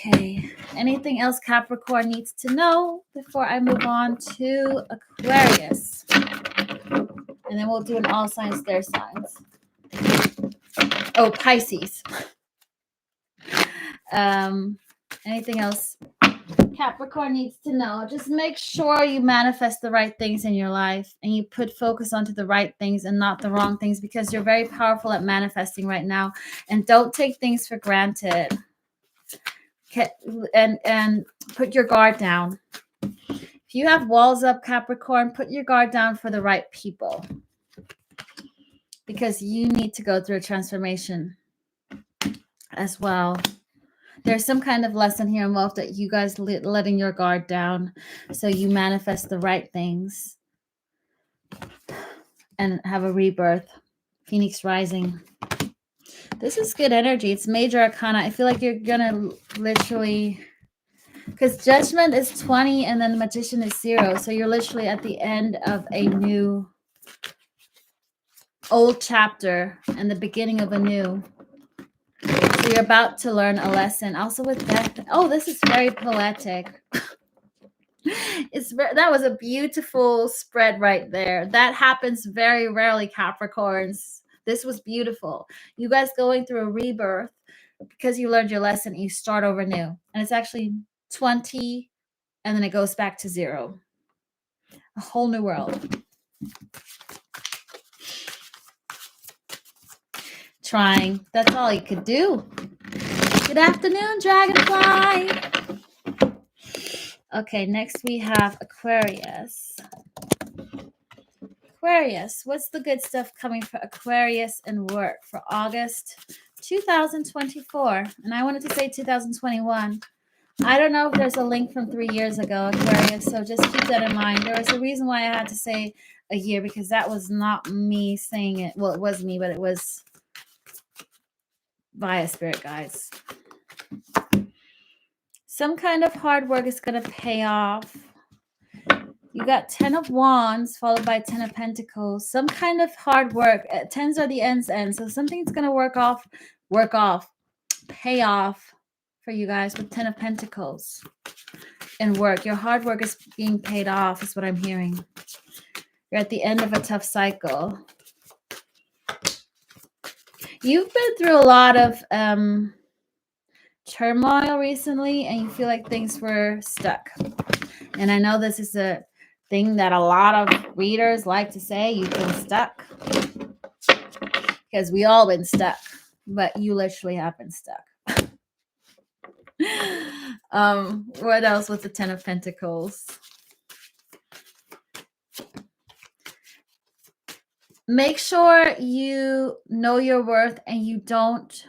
Okay. Anything else Capricorn needs to know before I move on to Aquarius? And then we'll do an all signs, their signs. Oh, Pisces. Anything else Capricorn needs to know? Just make sure you manifest the right things in your life, and you put focus onto the right things and not the wrong things, because you're very powerful at manifesting right now. And don't take things for granted. And put your guard down. If you have walls up, Capricorn, put your guard down for the right people, because you need to go through a transformation as well. There's some kind of lesson here involved that you guys letting your guard down so you manifest the right things and have a rebirth. Phoenix rising. This is good energy. It's major arcana. I feel like you're gonna literally, because judgment is 20 and then the magician is 0. So you're literally at the end of a new old chapter and the beginning of a new. So you're about to learn a lesson. Also with death. Oh, this is very poetic. That was a beautiful spread right there. That happens very rarely, Capricorns. This was beautiful. You guys going through a rebirth because you learned your lesson. You start over new. And it's actually 20 and then it goes back to 0. A whole new world. Trying. That's all you could do. Good afternoon, Dragonfly. Okay, next we have Aquarius. Aquarius, what's the good stuff coming for Aquarius and work for August 2024? And I wanted to say 2021. I don't know if there's a link from 3 years ago, Aquarius, so just keep that in mind. There was a reason why I had to say a year, because that was not me saying it. Well, it was me, but it was via spirit guides. Some kind of hard work is going to pay off. You got 10 of Wands followed by 10 of Pentacles. Some kind of hard work. 10s are the ends end. So something's going to work off, pay off for you guys with 10 of Pentacles and work. Your hard work is being paid off is what I'm hearing. You're at the end of a tough cycle. You've been through a lot of turmoil recently, and you feel like things were stuck. And I know this is a thing that a lot of readers like to say, you've been stuck, because we all been stuck, but you literally have been stuck. What else with the 10 of Pentacles? Make sure you know your worth and you don't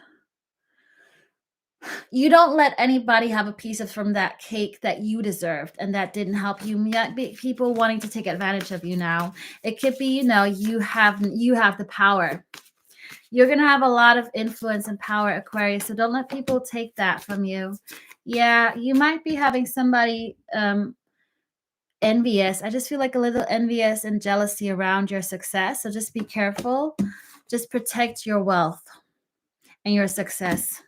let anybody have a piece of from that cake that you deserved and that didn't help you. Might be people wanting to take advantage of you now. It could be, you have the power. You're going to have a lot of influence and power, Aquarius, so don't let people take that from you. Yeah, you might be having somebody envious. I just feel like a little envious and jealousy around your success, so just be careful. Just protect your wealth and your success.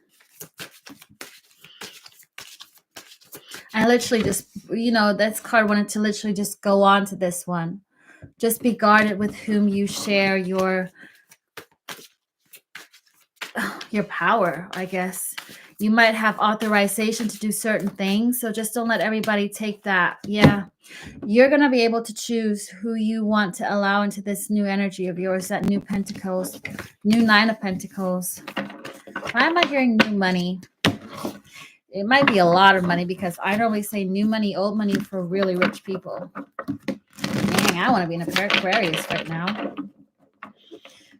I literally just, this card wanted to literally just go on to this one. Just be guarded with whom you share your power, I guess. You might have authorization to do certain things, so just don't let everybody take that. Yeah. You're going to be able to choose who you want to allow into this new energy of yours, that new Pentacles, new Nine of Pentacles. Why am I hearing new money? It might be a lot of money because I normally say new money, old money for really rich people. Dang, I want to be in Aquarius right now.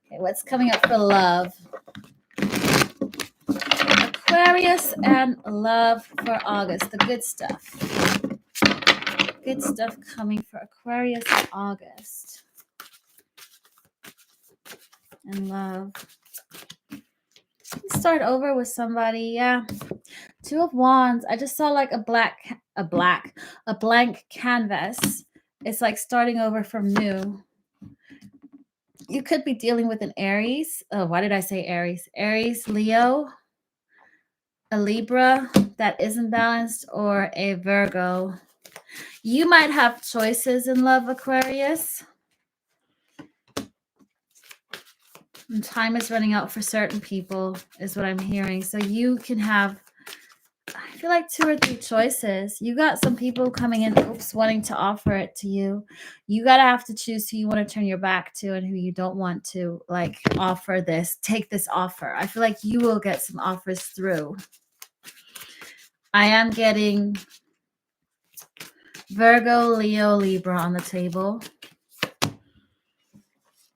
Okay, what's coming up for love? Aquarius and love for August. The good stuff. Good stuff coming for Aquarius in August. And love. Let's start over with somebody. Yeah. Two of Wands. I just saw like a blank canvas. It's like starting over from new. You could be dealing with an Aries. Oh, why did I say Aries? Aries, Leo, a Libra that isn't balanced, or a Virgo. You might have choices in love, Aquarius. And time is running out for certain people, is what I'm hearing. So you can have, I feel like 2 or 3 choices. You got some people coming in, wanting to offer it to you. You got to have to choose who you want to turn your back to and who you don't want to, like, offer this, take this offer. I feel like you will get some offers through. I am getting Virgo, Leo, Libra on the table.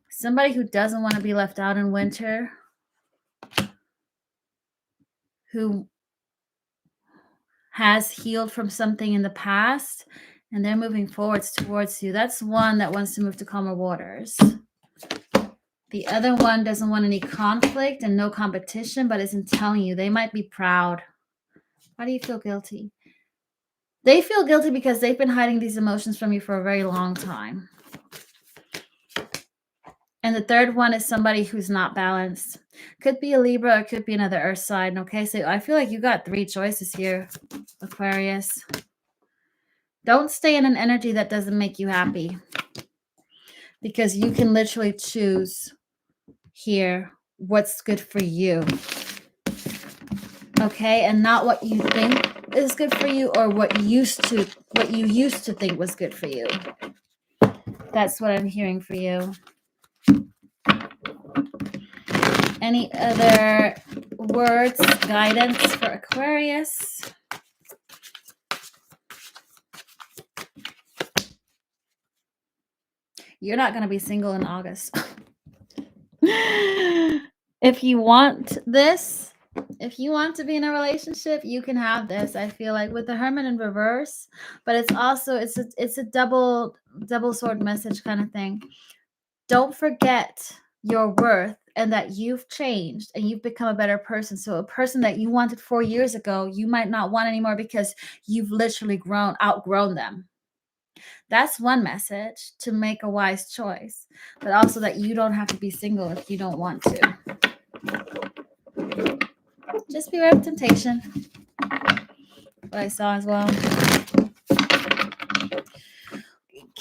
Somebody who doesn't want to be left out in winter, who has healed from something in the past, and they're moving forwards towards you. That's one that wants to move to calmer waters. The other one doesn't want any conflict and no competition, but isn't telling you. They might be proud. Why do you feel guilty? They feel guilty because they've been hiding these emotions from you for a very long time. And the third one is somebody who's not balanced. Could be a Libra or could be another earth sign. Okay, so I feel like you got 3 choices here, Aquarius. Don't stay in an energy that doesn't make you happy, because you can literally choose here what's good for you. Okay, and not what you think is good for you or what you used to think was good for you. That's what I'm hearing for you. Any other words, guidance for Aquarius? You're not going to be single in August. If you want this, if you want to be in a relationship, you can have this. I feel like with the Hermit in reverse, but it's also it's a double sword message kind of thing. Don't forget your worth and that you've changed and you've become a better person. So a person that you wanted 4 years ago, you might not want anymore because you've literally outgrown them. That's one message, to make a wise choice, but also that you don't have to be single if you don't want to. Just beware of temptation. What I saw as well.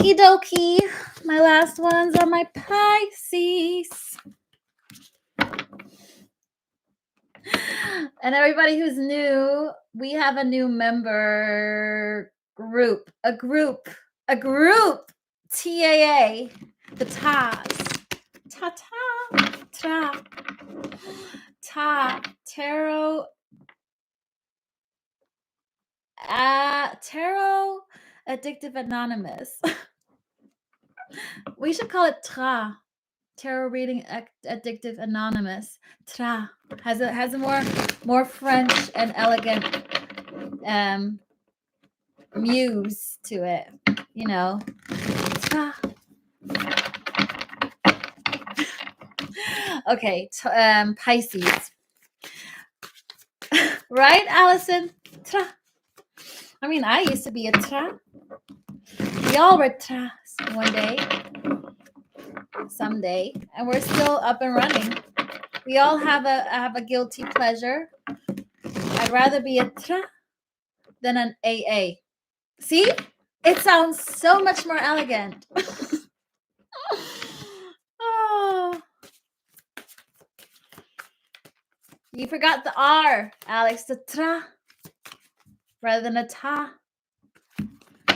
Okie dokie. My last ones are my Pisces. And everybody who's new, we have a new member group. A group. TAA. The TAs. Tarot. Tarot Addictive Anonymous. We should call it TRA. Tarot reading addictive anonymous. Tra has a more French and elegant muse to it. You know. Tra. Okay, Pisces. Right, Allison? Tra. I mean, I used to be a tra. Y'all were tra one day, someday, and we're still up and running. We all have a guilty pleasure. I'd rather be a tra than an AA. See? It sounds so much more elegant. Oh. You forgot the R, Alex. The tra rather than a ta.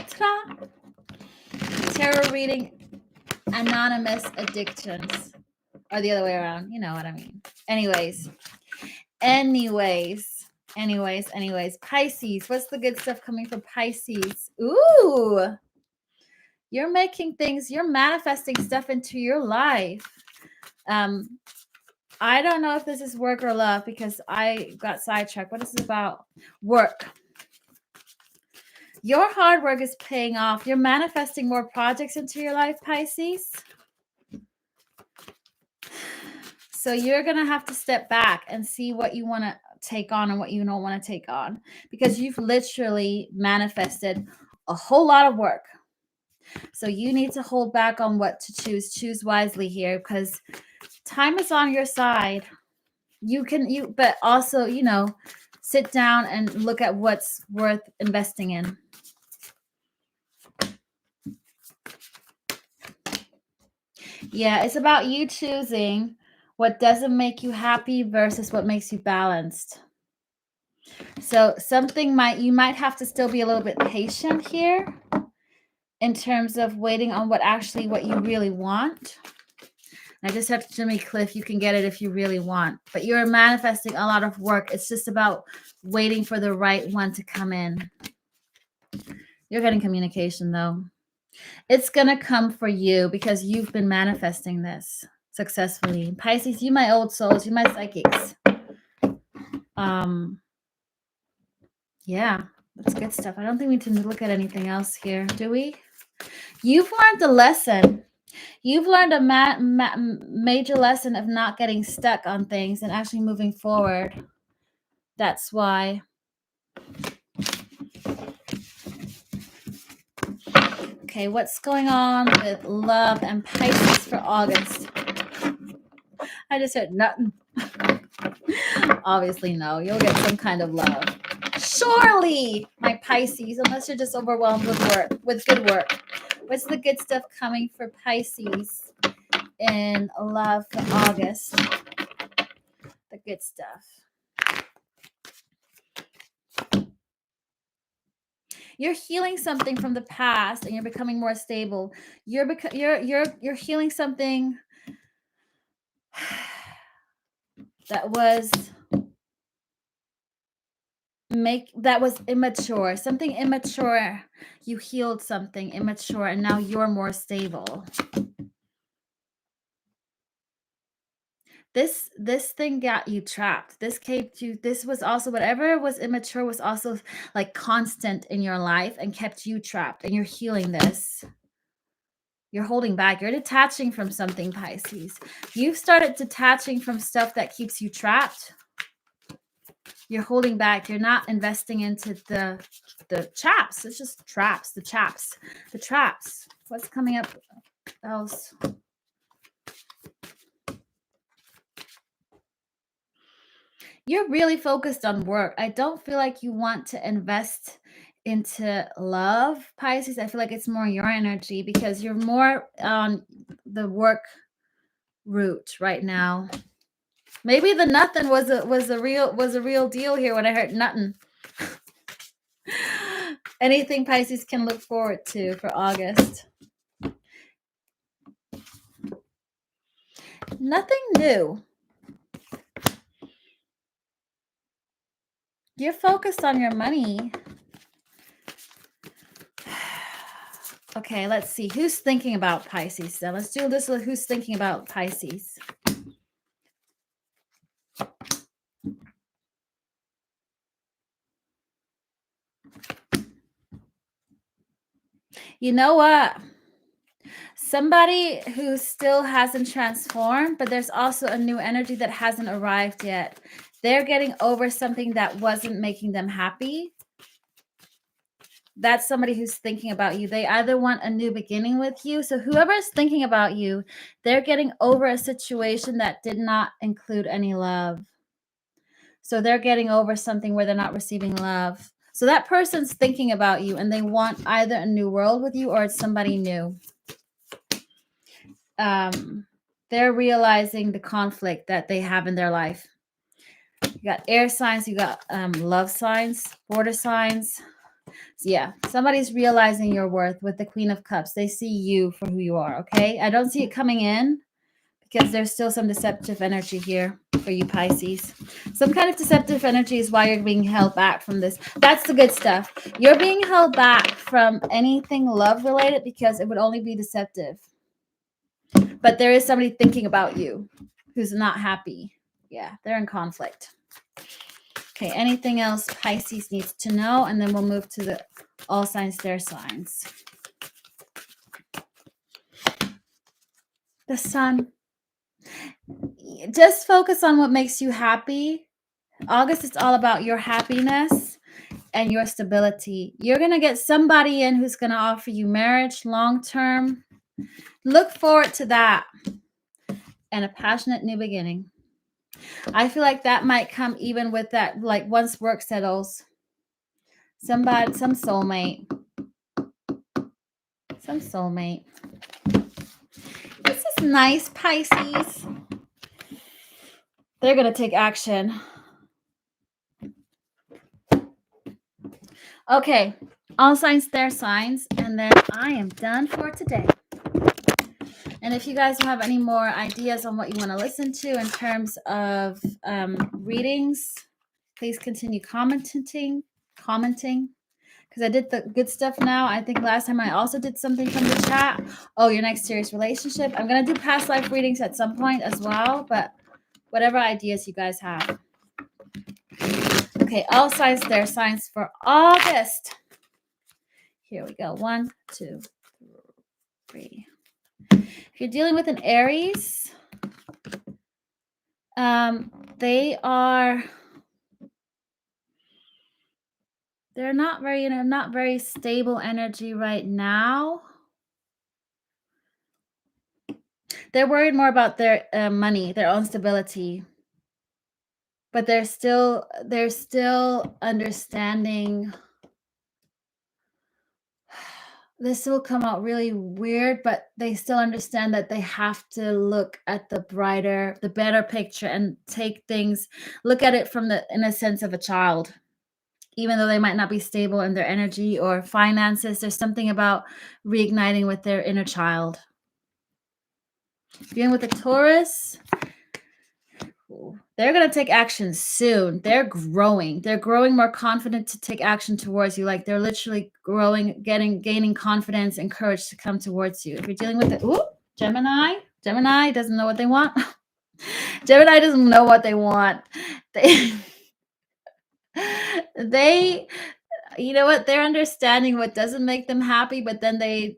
Tra. Tarot reading anonymous addictions. Or the other way around. You know what I mean. Anyways. Pisces. What's the good stuff coming from Pisces? Ooh. You're making things, you're manifesting stuff into your life. I don't know if this is work or love because I got sidetracked. What is this about? Work. Your hard work is paying off. You're manifesting more projects into your life, Pisces. So you're going to have to step back and see what you want to take on and what you don't want to take on, because you've literally manifested a whole lot of work. So you need to hold back on what to choose. Choose wisely here, because time is on your side. But also, sit down and look at what's worth investing in. Yeah, it's about you choosing what doesn't make you happy versus what makes you balanced. So you might have to still be a little bit patient here in terms of waiting on what you really want. I just have Jimmy Cliff. You can get it if you really want, but you're manifesting a lot of work. It's just about waiting for the right one to come in. You're getting communication though. It's going to come for you because you've been manifesting this successfully. Pisces, you my old souls, you my psychics. Yeah, that's good stuff. I don't think we need to look at anything else here, do we? You've learned a lesson. You've learned a major lesson of not getting stuck on things and actually moving forward. That's why. Okay, what's going on with love and Pisces for August? I just heard nothing. Obviously, no. You'll get some kind of love. Surely, my Pisces, unless you're just overwhelmed with good work. What's the good stuff coming for Pisces in love for August? The good stuff. You're healing something from the past and you're becoming more stable. You're healing something that was immature. Something immature. You healed something immature and now you're more stable. This thing got you trapped. This was also, whatever was immature was also like constant in your life and kept you trapped, and you're healing this. You're holding back. You're detaching from something, Pisces. You've started detaching from stuff that keeps you trapped. You're holding back. You're not investing into the traps. It's just traps, the traps. What's coming up else? You're really focused on work. I don't feel like you want to invest into love, Pisces. I feel like it's more your energy because you're more on the work route right now. Maybe the nothing was a real deal here when I heard nothing. Anything Pisces can look forward to for August. Nothing new. You're focused on your money. Okay, let's see. Who's thinking about Pisces then? Let's do this with who's thinking about Pisces. You know what? Somebody who still hasn't transformed, but there's also a new energy that hasn't arrived yet. They're getting over something that wasn't making them happy. That's somebody who's thinking about you. They either want a new beginning with you. So whoever is thinking about you, they're getting over a situation that did not include any love. So they're getting over something where they're not receiving love. So that person's thinking about you and they want either a new world with you or it's somebody new. They're realizing the conflict that they have in their life. You got air signs, you got love signs, border signs. So yeah, somebody's realizing your worth with the Queen of Cups. They see you for who you are, okay? I don't see it coming in because there's still some deceptive energy here for you, Pisces. Some kind of deceptive energy is why you're being held back from this. That's the good stuff. You're being held back from anything love related because it would only be deceptive. But there is somebody thinking about you who's not happy. Yeah, they're in conflict. Okay, anything else Pisces needs to know? And then we'll move to the all signs, their signs. The sun. Just focus on what makes you happy. August is all about your happiness and your stability. You're going to get somebody in who's going to offer you marriage long term. Look forward to that. And a passionate new beginning. I feel like that might come even with that, like once work settles. Some soulmate. Some soulmate. This is nice, Pisces. They're going to take action. Okay. All signs, their signs. And then I am done for today. And if you guys have any more ideas on what you want to listen to in terms of readings, please continue commenting. Because I did the good stuff now. I think last time I also did something from the chat. Oh, your next serious relationship. I'm going to do past life readings at some point as well. But whatever ideas you guys have. Okay, all signs, their signs for August. Here we go. 1, 2, 3. If you're dealing with an Aries, they're not very stable energy right now. They're worried more about their money, their own stability. But they're still understanding. This will come out really weird, but they still understand that they have to look at the better picture and look at it in a sense of a child. Even though they might not be stable in their energy or finances, there's something about reigniting with their inner child. Dealing with a Taurus, they're going to take action soon. They're growing. They're growing more confident to take action towards you. Like they're literally growing, gaining confidence and courage to come towards you. If you're dealing with Gemini doesn't know what they want. Gemini doesn't know what they want. They you know what? They're understanding what doesn't make them happy, but then they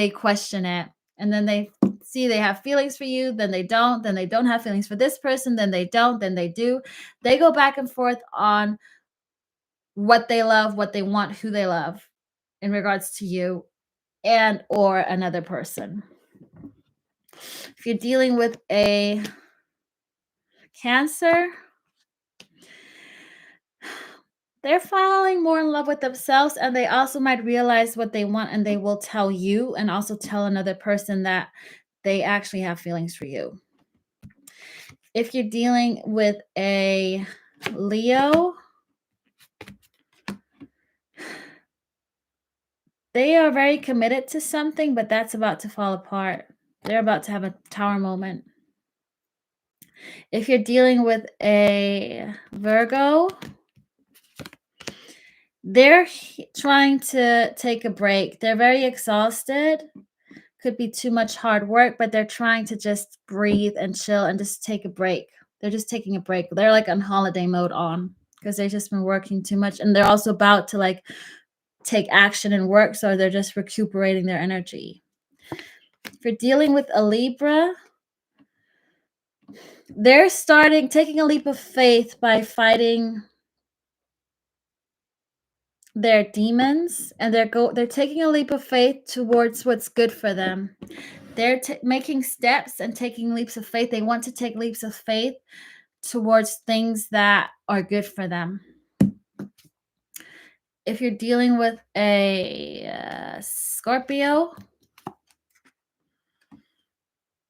question it. And then they see they have feelings for you, then they don't have feelings for this person, then they don't, then they do. They go back and forth on what they love, what they want, who they love in regards to you and or another person. If you're dealing with a Cancer, they're falling more in love with themselves, and they also might realize what they want, and they will tell you and also tell another person that they actually have feelings for you. If you're dealing with a Leo, they are very committed to something, but that's about to fall apart. They're about to have a tower moment. If you're dealing with a Virgo, They're trying to take a break. They're very exhausted. Could be too much hard work, but they're trying to just breathe and chill and just take a break. They're just taking a break. They're like on holiday mode on because they've just been working too much, and they're also about to like take action and work, so they're just recuperating their energy. If you're dealing with a Libra, they're taking a leap of faith by fighting their demons, and they're taking a leap of faith towards what's good for them. They're making steps and taking leaps of faith. They want to take leaps of faith towards things that are good for them. If you're dealing with a Scorpio,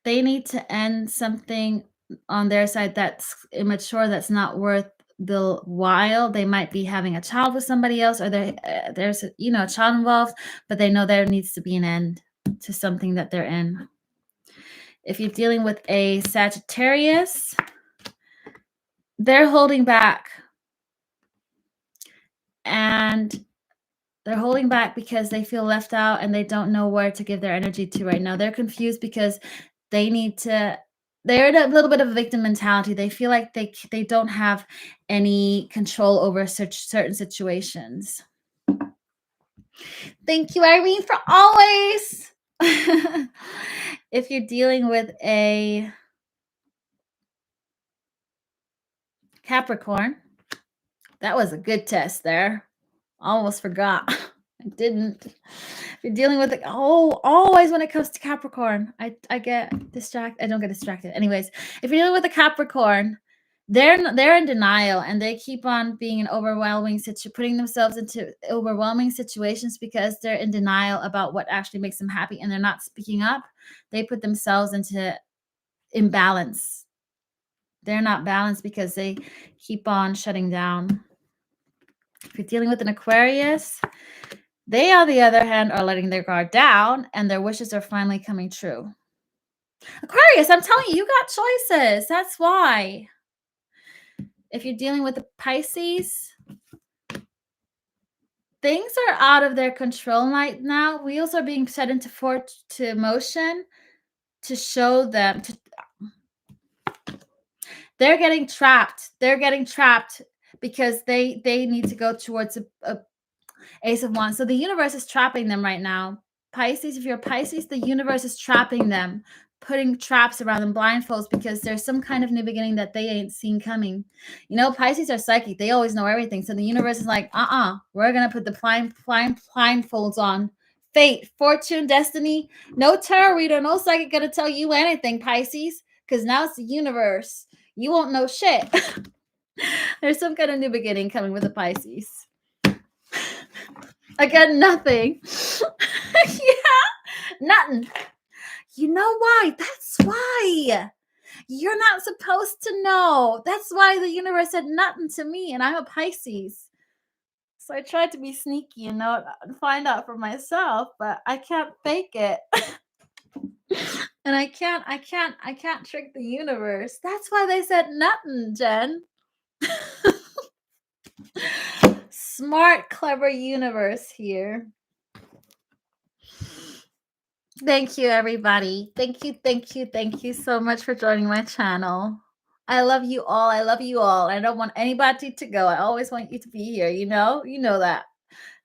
they need to end something on their side that's immature, that's not worth the while. They might be having a child with somebody else, or there's a child involved, but they know there needs to be an end to something that they're in. If you're dealing with a Sagittarius, they're holding back. And they're holding back because they feel left out and they don't know where to give their energy to right now. They're confused because they're in a little bit of a victim mentality. They feel like they don't have any control over certain situations. Thank you, Irene, for always. If you're dealing with a Capricorn, that was a good test there. Almost forgot. I didn't. If you're dealing with always when it comes to Capricorn, I get distracted. I don't get distracted. Anyways, if you're dealing with a Capricorn, they're in denial, and they keep on being in putting themselves into overwhelming situations because they're in denial about what actually makes them happy, and they're not speaking up. They put themselves into imbalance. They're not balanced because they keep on shutting down. If you're dealing with an Aquarius, they, on the other hand, are letting their guard down, and their wishes are finally coming true. Aquarius, I'm telling you, you got choices. That's why. If you're dealing with the Pisces, things are out of their control right now. Wheels are being set into motion to show them. They're getting trapped. They're getting trapped because they need to go towards a Ace of Wands. So the universe is trapping them right now. Pisces, if you're Pisces, the universe is trapping them, putting traps around them, blindfolds, because there's some kind of new beginning that they ain't seen coming. Pisces are psychic. They always know everything. So the universe is like, we're going to put the blindfolds on. Fate, fortune, destiny. No tarot reader, no psychic going to tell you anything, Pisces, because now it's the universe. You won't know shit. There's some kind of new beginning coming with the Pisces. I got nothing. Yeah, nothing. You know why? That's why. You're not supposed to know. That's why the universe said nothing to me, and I'm a Pisces. So I tried to be sneaky and find out for myself, but I can't fake it. And I can't trick the universe. That's why they said nothing, Jen. Smart, clever universe here. Thank you, everybody. Thank you so much for joining my channel. I love you all. I love you all. I don't want anybody to go. I always want you to be here. You know that.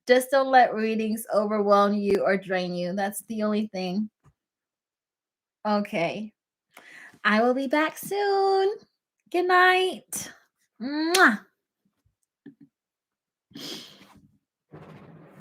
Just don't let readings overwhelm you or drain you. That's the only thing. Okay. I will be back soon. Good night. Mwah.